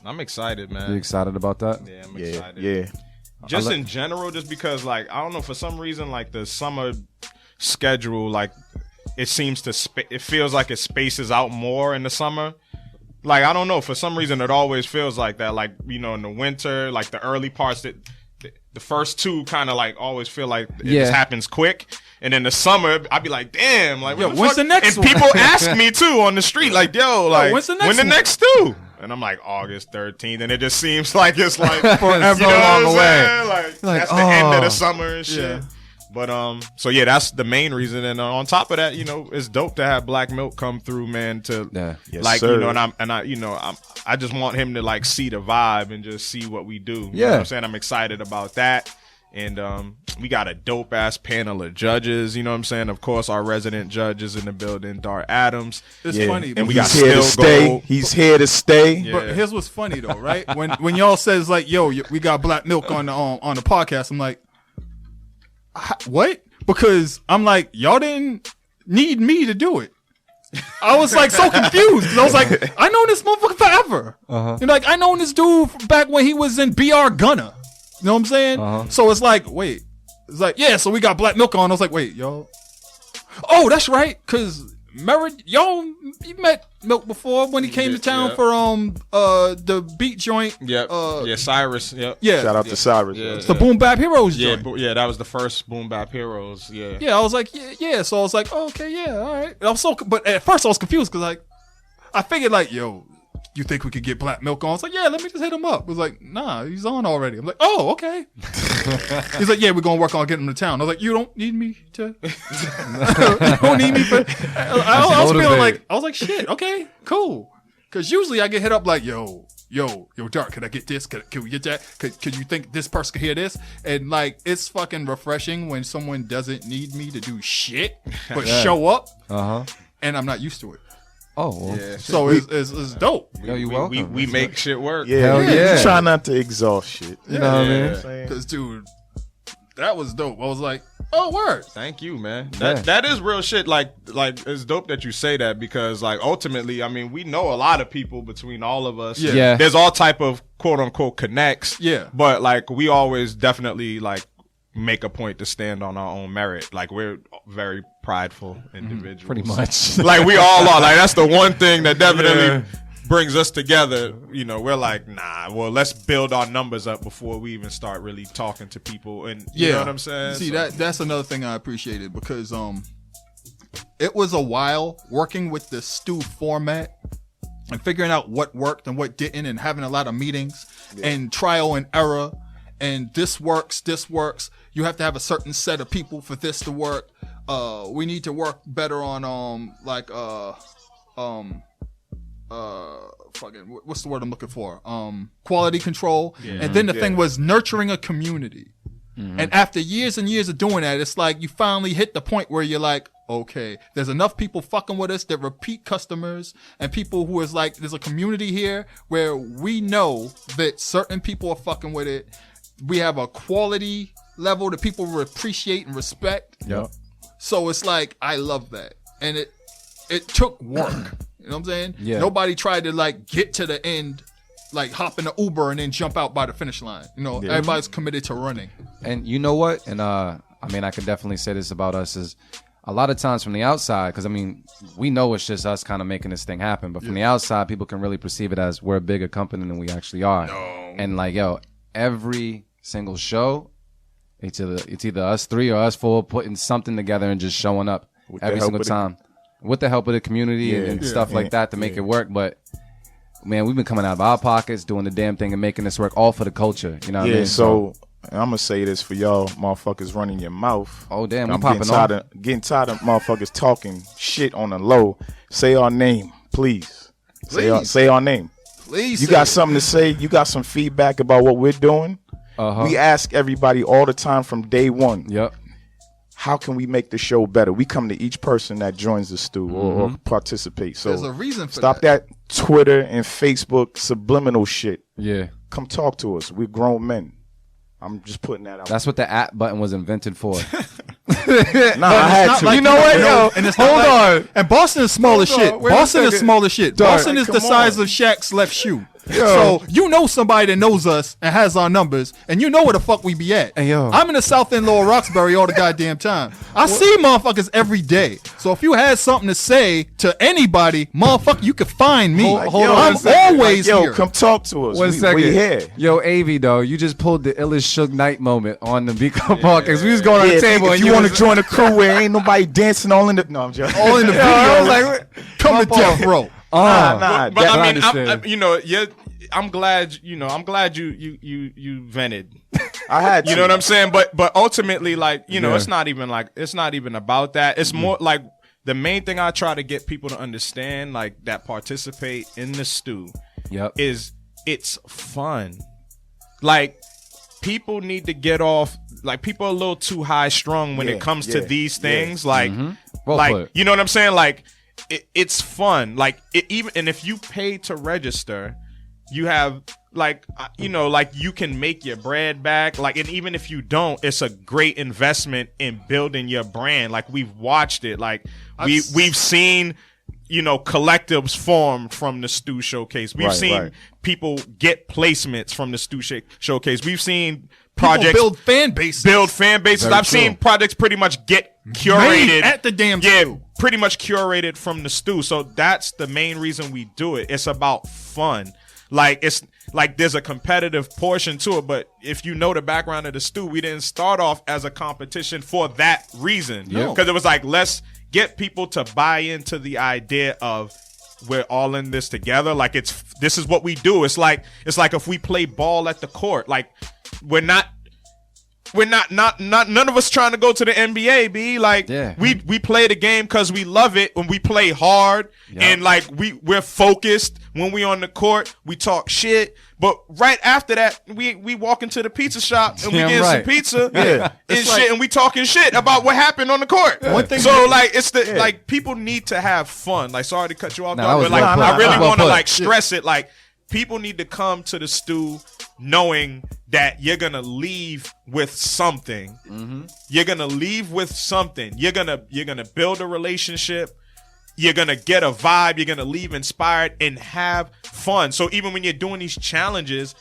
I'm excited, man. You excited about that? Yeah, I'm Yeah, excited. yeah. Just in general, just because, like, I don't know, for some reason, like, the summer schedule, like, it seems to, it feels like it spaces out more in the summer. Like, I don't know, for some reason, it always feels like that. Like, you know, in the winter, like, the early parts, that the first two kind of, like, always feel like it just happens quick. And in the summer, I'd be like, damn, like, Yo, what when's fuck? the next And one? people ask me, too, on the street, like, yo, like, when's the next when the one? next two? And I'm like, August 13th. And it just seems like it's like Forever you know along what the I'm way. saying? Like, Like, that's the end of oh. the summer and shit. Yeah. But so yeah, that's the main reason. And on top of that, you know, it's dope to have Black Milk come through, man. To Yes, like, sir. you know, and I, you know, I just want him to like see the vibe and just see what we do. You know Yeah. what I'm saying? I'm excited about that. And we got a dope ass panel of judges. You know what I'm saying? Of course, our resident judge is in the building, Dar Adams. It's Yeah. funny. And we He's got here to Still stay. Gold. He's here to stay. Yeah. But here's what's funny though, right? When y'all says like, "Yo, we got Black Milk on the podcast," I'm like, "What?" Because I'm like, y'all didn't need me to do it. I was like so confused. 'Cause I was like, I know this motherfucker forever. And like, I known this dude back when he was in BR Gunna. You know what I'm saying? So it's like, wait, it's like, yeah. So we got Black Milk on. I was like, wait, y'all. Oh, that's right. Cause y'all you met Milk before when he came to town for the beat joint. Yeah, Cyrus. Yep. Yeah. Shout out to Cyrus. Yeah. It's the Boom Bap Heroes Yeah, joint. yeah, that was the first Boom Bap Heroes. Yeah. Yeah, I was like, yeah. So I was like, oh, okay, yeah, all right. And I was but at first I was confused because like, I figured like, yo, you think we could get Black Milk on? I was like, yeah, let me just hit him up. I was like, nah, he's on already. I'm like, oh, okay. He's like, yeah, we're gonna work on getting him to town. I was like, you don't need me to. You don't need me for. I was feeling like, I was like, shit, okay, cool. Because usually I get hit up like, yo, Dark, can I get this? Can we get that? Could you think this person could hear this? And like, it's fucking refreshing when someone doesn't need me to do shit, but show up. And I'm not used to it. Oh, well, Yeah. So it's dope. yo, you welcome. We make shit work. Yeah, Hell yeah. Try not to exhaust shit. You know what I mean? Because, dude, that was dope. I was like, oh, word. Thank you, man. Yeah. That is real shit. Like it's dope that you say that because like ultimately, I mean, we know a lot of people between all of us. Yeah. There's all type of quote unquote connects. Yeah. But like we always definitely like make a point to stand on our own merit. Like we're very prideful individuals. Pretty much. Like we all are. Like that's the one thing that definitely brings us together. You know, we're like, nah, well, let's build our numbers up before we even start really talking to people. And you know what I'm saying? See, So- that's another thing I appreciated because it was a while working with the stew format and figuring out what worked and what didn't and having a lot of meetings and trial and error and this works. You have to have a certain set of people for this to work. We need to work better on fucking what's the word I'm looking for? Quality control. And then the thing was nurturing a community. And after years and years of doing that, it's like you finally hit the point where you're like, okay, there's enough people fucking with us that repeat customers and people who is like, there's a community here where we know that certain people are fucking with it. We have a quality level that people will appreciate and respect. Yep. So it's like, I love that. And it took work. You know what I'm saying? Yeah. Nobody tried to like get to the end, like hop in the Uber and then jump out by the finish line. You know, everybody's committed to running. And you know what? And I mean, I can definitely say this about us is a lot of times from the outside, because I mean, we know it's just us kind of making this thing happen, but from the outside, people can really perceive it as we're a bigger company than we actually are. And like, yo, every single show, it's either us three or us four putting something together and just showing up every single time with the help of the community and stuff like that to make it work. But man, we've been coming out of our pockets, doing the damn thing and making this work all for the culture. You know what I mean? So I'm gonna say this for y'all motherfuckers running your mouth. Oh damn, I'm we popping getting tired of motherfuckers talking shit on the low. Say our name, please. Say our name. Please. You got something to say? You got some feedback about what we're doing? We ask everybody all the time from day one. Yep. How can we make the show better? We come to each person that joins the stew or participate. So There's a reason for stop that Twitter and Facebook subliminal shit. Yeah. Come talk to us. We're grown men. I'm just putting that out. That's what the at button was invented for. Nah, I had to. Like, You know what, yo? And it's Hold on. And Boston is small as shit. on, wait a Boston is second. small as shit. Dog, Boston is the come size on. of Shaq's left shoe. So you know somebody that knows us and has our numbers, and you know where the fuck we be at. Hey, yo. I'm in the South End, Lower Roxbury all the goddamn time. I see motherfuckers every day. So if you had something to say to anybody, motherfucker, you can find me. Hold on I'm a second. always Yo, here. come talk to us. One we second. here. Yo, Avi, though, you just pulled the illest Suge Knight moment on the Beat Club podcast. We was going on Yeah, the table, if and you want to was- join a crew where ain't nobody dancing all in the... No, I'm joking. all in the video. I was like, come to death row. Nah, But I mean, understand. you know, I'm glad you vented. I had to. You know what I'm saying? But ultimately, like, you know, Yeah. it's not even about that. It's more like the main thing I try to get people to understand, like, that participate in the stew, Yep. is it's fun. Like, people need to get off. Like, people are a little too high strung when Yeah, it comes to yeah, these yeah. things. Like, Well like put. you know what I'm saying? Like, it's fun. Like, and if you pay to register, you have like, you know, like, you can make your bread back. Like, and even if you don't, it's a great investment in building your brand. Like, we've watched it. Like, we've seen, you know, collectives formed from the Stew Showcase. We've Right, seen right. people get placements from the Stew Showcase. We've seen People projects build fan bases. build fan bases. Very I've true. seen projects pretty much get curated Made at the damn yeah, stew. pretty much curated from the stew. So that's the main reason we do it. It's about fun. Like, it's like there's a competitive portion to it, but if you know the background of the stew, we didn't start off as a competition for that reason. Yeah. Because it was like, let's get people to buy into the idea of we're all in this together. Like, this is what we do. It's like if we play ball at the court. Like, we're not none of us trying to go to the NBA, B. Like, Yeah. we play the game because we love it, and we play hard, and like we're focused when we on the court. We talk shit, but right after that, we walk into the pizza shop and we Damn get right. some pizza, Yeah. and shit, and we talking shit about what happened on the court. One thing- So like, it's like, people need to have fun. Like, sorry to cut you off, Nah, dog, that was but like, well put. I really Well want to put. like stress it. Like, people need to come to the stew knowing that you're gonna leave with something. You're gonna leave with something. You're gonna build a relationship. You're gonna get a vibe. You're gonna leave inspired and have fun. So even when you're doing these challenges,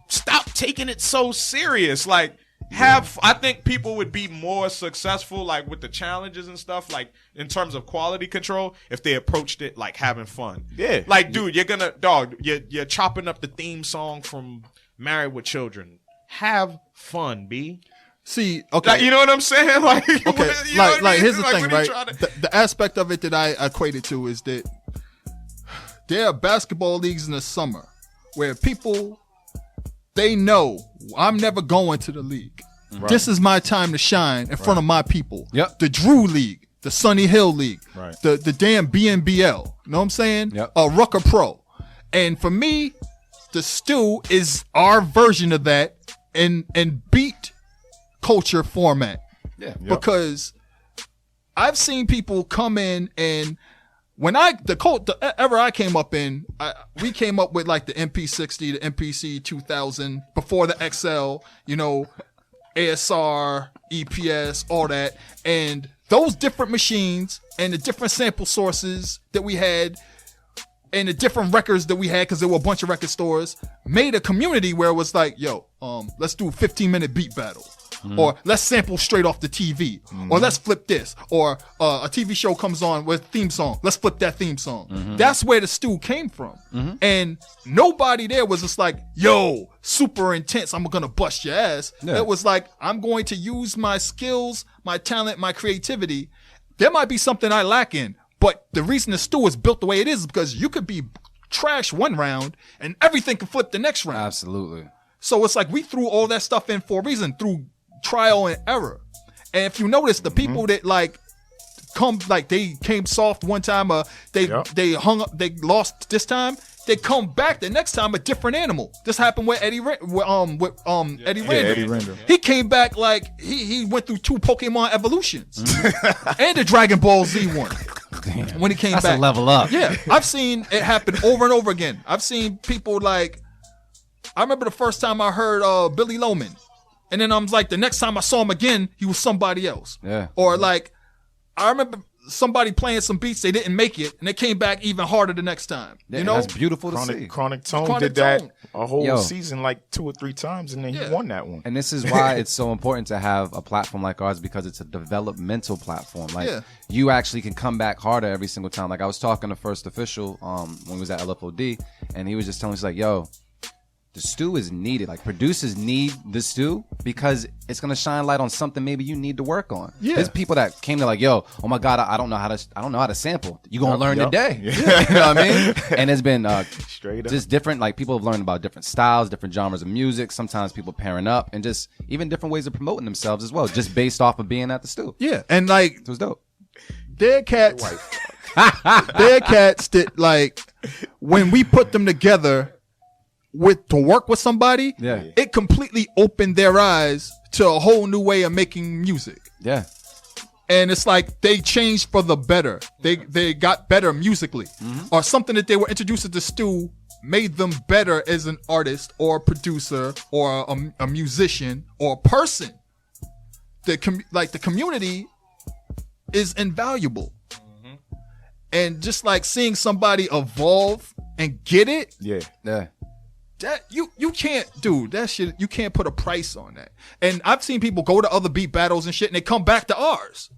stop taking it so serious. Like, I think people would be more successful, like, with the challenges and stuff, like, in terms of quality control, if they approached it like having fun. Yeah. Like, dude, you're chopping up the theme song from Married with Children. Have fun, B. See, okay. Like, you know what I'm saying? Like, Okay, you know what I like mean? here's the Like, thing, what are right? you trying to- The aspect of it that I equate it to is that there are basketball leagues in the summer where people, they know I'm never going to the league. This is my time to shine in front of my people. Yep. The Drew League, the Sunny Hill League, Right. the damn BNBL. You know what I'm saying? Yep. Rucker Pro. And for me, the stew is our version of that in beat culture format. Yeah. Because I've seen people come in, and when the era I came up in, we came up with like the MP60, the MPC 2000, before the XL, you know, ASR, EPS, all that. And those different machines and the different sample sources that we had and the different records that we had, because there were a bunch of record stores, made a community where it was like, yo, let's do a 15-minute beat battle. Or let's sample straight off the TV. Or let's flip this. Or a TV show comes on with a theme song. Let's flip that theme song. That's where the stew came from. And nobody there was just like, yo, super intense, I'm gonna bust your ass. Yeah. It was like, I'm going to use my skills, my talent, my creativity. There might be something I lack in, but the reason the stew is built the way it is because you could be trash one round and everything can flip the next round. Absolutely. So it's like we threw all that stuff in for a reason, through trial and error. And if you notice, the people that like come, like they came soft one time, they hung up, they lost this time, they come back the next time a different animal. This happened with Eddie Randall. Eddie Randall. He came back like he went through 2 Pokemon evolutions and the Dragon Ball Z one. When he came That's back, a level up. yeah, I've seen it happen over and over again. I've seen people like, I remember the first time I heard Billy Loman, and then I'm like, the next time I saw him again, he was somebody else. Yeah. Or like, I remember somebody playing some beats, they didn't make it, and they came back even harder the next time. Yeah, You know, that's beautiful to see. Chronic Tone Chronic did that Tone. a whole Yo. season, like 2 or 3 times, and then he won that one. And this is why it's so important to have a platform like ours, because it's a developmental platform. Like Yeah. you actually can come back harder every single time. Like I was talking to First Official when we was at LFOD, and he was just telling us like, yo, the stew is needed. Like producers need the stew because it's gonna shine light on something maybe you need to work on. Yeah. There's people that came to like, yo, oh my God, I don't know how to sample. You gonna learn Yup. today. Yeah. You know what I mean? And it's been Straight up. just different. Like people have learned about different styles, different genres of music. Sometimes people pairing up, and just even different ways of promoting themselves as well, just based off of being at the stew. yeah, and like It was dope. their cats, their cats that like when we put them together to work with somebody, Yeah. it completely opened their eyes to a whole new way of making music. Yeah. And it's like they changed for the better. They got better musically, or something that they were introduced to the stew made them better as an artist or a producer or a musician or a person. The community is invaluable, and just like seeing somebody evolve and get it, Yeah. Yeah. that you can't, dude, that shit, you can't put a price on that. And I've seen people go to other beat battles and shit, and they come back to ours.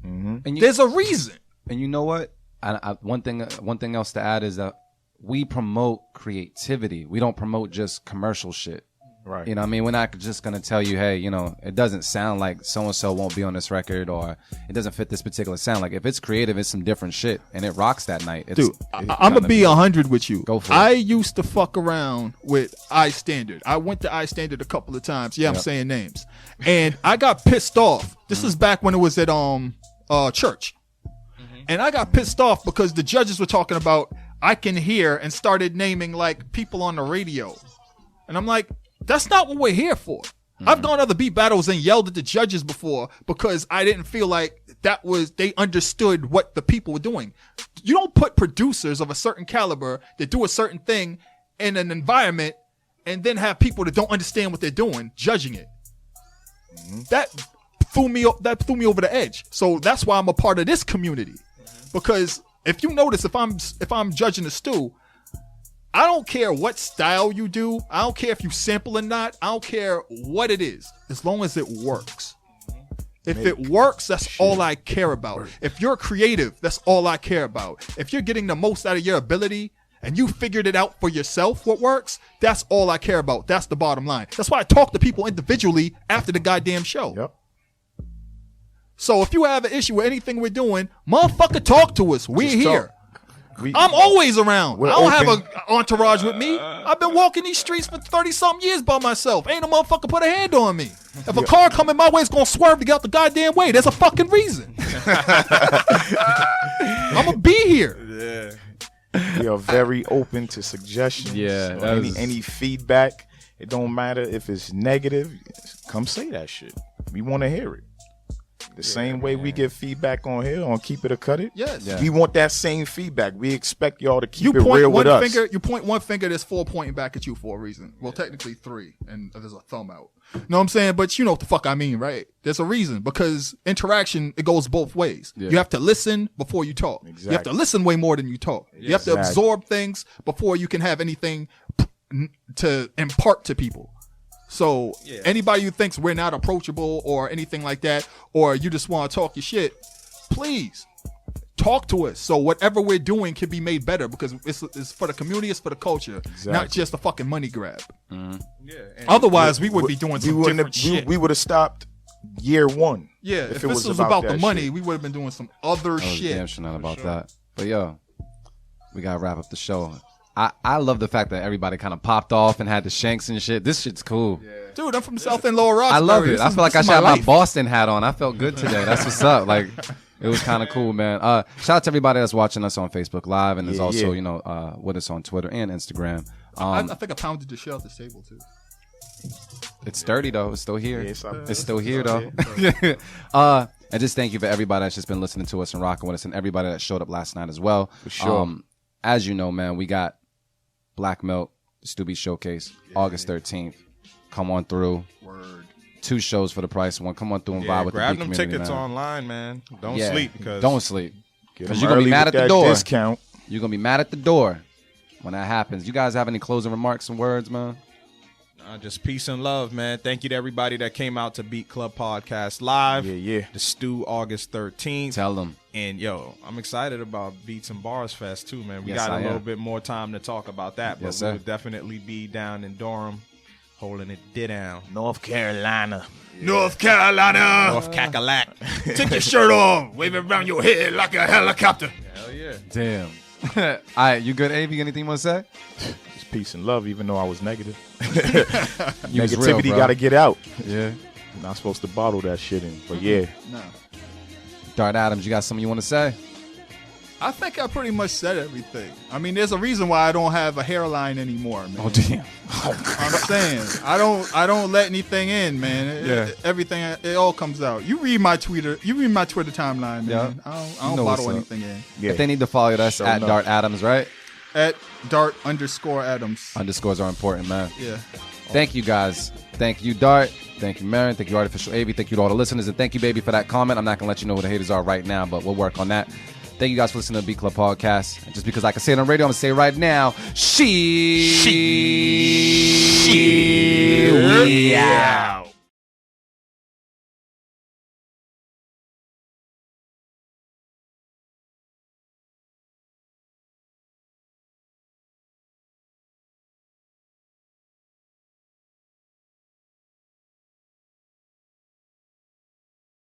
And you, There's a reason. and you know what? One thing else to add is that we promote creativity. We don't promote just commercial shit. Right. You know what I mean? We're not just going to tell you, hey, you know, it doesn't sound like so-and-so won't be on this record, or it doesn't fit this particular sound. Like, if it's creative, it's some different shit, and it rocks that night. It's, Dude, I'm going to be 100 with you. Go for I it. used to fuck around with iStandard. I went to iStandard a couple of times. Yeah, I'm saying names. And I got pissed off. This is back when it was at church. And I got pissed off because the judges were talking about I Can Hear and started naming like people on the radio. And I'm like, that's not what we're here for. I've gone to other beat battles and yelled at the judges before because I didn't feel like they understood what the people were doing. You don't put producers of a certain caliber that do a certain thing in an environment and then have people that don't understand what they're doing judging it. That threw me over the edge. So that's why I'm a part of this community. Because if you notice, if I'm judging a stew, I don't care what style you do. I don't care if you sample or not. I don't care what it is, as long as it works. If it works, that's all I care about. If you're creative, that's all I care about. If you're getting the most out of your ability and you figured it out for yourself what works, that's all I care about. That's the bottom line. That's why I talk to people individually after the goddamn show. Yep. So if you have an issue with anything we're doing, motherfucker, talk to us. We're Just here. talk. We- I'm always around. We're I don't have open. an entourage with me. I've been walking these streets for 30-something years by myself. Ain't a motherfucker put a hand on me. If a car coming my way, it's going to swerve to get out the goddamn way. There's a fucking reason. I'm going to be here. We are very open to suggestions. Yeah, or that was- any feedback. It don't matter if it's negative. Come say that shit. We want to hear it. The same way we get feedback on here on Keep It or Cut It. Yes. Yeah. We want that same feedback. We expect y'all to keep You it point real one with us. finger. You point one finger. There's 4 pointing back at you for a reason. Well, technically 3, and there's a thumb out. Know what I'm saying? But you know what the fuck I mean, right? There's a reason, because interaction, it goes both ways. Yeah. You have to listen before you talk. You have to Exactly. listen way more than you talk. You have to Exactly. absorb things before you can have anything to impart to people. So anybody who thinks we're not approachable or anything like that, or you just want to talk your shit, please talk to us. So whatever we're doing can be made better, because it's for the community, it's for the culture, not just a fucking money grab. Otherwise, we would be doing some different shit. We would have stopped year 1. Yeah, if it this was about the that money, shit. we would have been doing some other I was shit. damn sure not about that. But yo, we gotta wrap up the show. I love the fact that everybody kind of popped off and had the shanks and shit. This shit's cool. Dude, I'm from South End, Lower Roxbury. I love it. This I is- feel like I this should is have my life. Boston hat on. I felt good today. That's what's up. Like, it was kind of cool, man. Shout out to everybody that's watching us on Facebook Live, and is Yeah, also, yeah. you know, with us on Twitter and Instagram. I think I pounded the shell at this table too. It's sturdy though. It's still here. Yeah, it's up- It's still here though. here. And just thank you for everybody that's just been listening to us and rocking with us, and everybody that showed up last night as well. For sure. As you know, man, we got Black Milk, the Stubby Showcase, August 13th. Come on through. Word. 2 shows for the price of 1. Come on through and vibe with grab the them beat community, tickets man. online, man. Don't Yeah. sleep because Don't sleep. Get 'Cause them you're gonna be early mad with at the that door. discount. You're gonna be mad at the door when that happens. You guys have any closing remarks and words, man? Just peace and love, man. Thank you to everybody that came out to Beat Club Podcast Live. Yeah. The Stew August 13th. Tell them. And yo, I'm excited about Beats and Bars Fest too, man. We Yes, got I a little am. bit more time to talk about that, but Yes, we sir. will definitely be down in Durham, holding it down. North Carolina. North Carolina. North Cackalack. Take your shirt off. Wave it around your head like a helicopter. Hell yeah. Damn. All right, you good, Avi? Anything you want to say? Just peace and love, even though I was negative. You was real, Negativity bro. got to get out. Yeah. You're not supposed to bottle that shit in. But yeah, No. Dart Adams, you got something you want to say? I think I pretty much said everything. I mean, there's a reason why I don't have a hairline anymore, man. Oh, damn. I'm saying I don't let anything in, man. Yeah. Everything, it all comes out. You read my Twitter timeline, man. Yeah. I You don't know bottle what's up. anything in. yeah. If they need to follow you, that's Sure at enough. Dart Adams, right? At Dart_Adams. Underscores are important, man. Yeah. Thank you, guys. Thank you, Dart. Thank you, Marin. Thank you, Artificial Avi. Thank you to all the listeners. And thank you, baby, for that comment. I'm not going to let you know who the haters are right now, but we'll work on that. Thank you guys for listening to the Beat Club Podcast. And just because I can say it on radio, I'm going to say it right now. We out.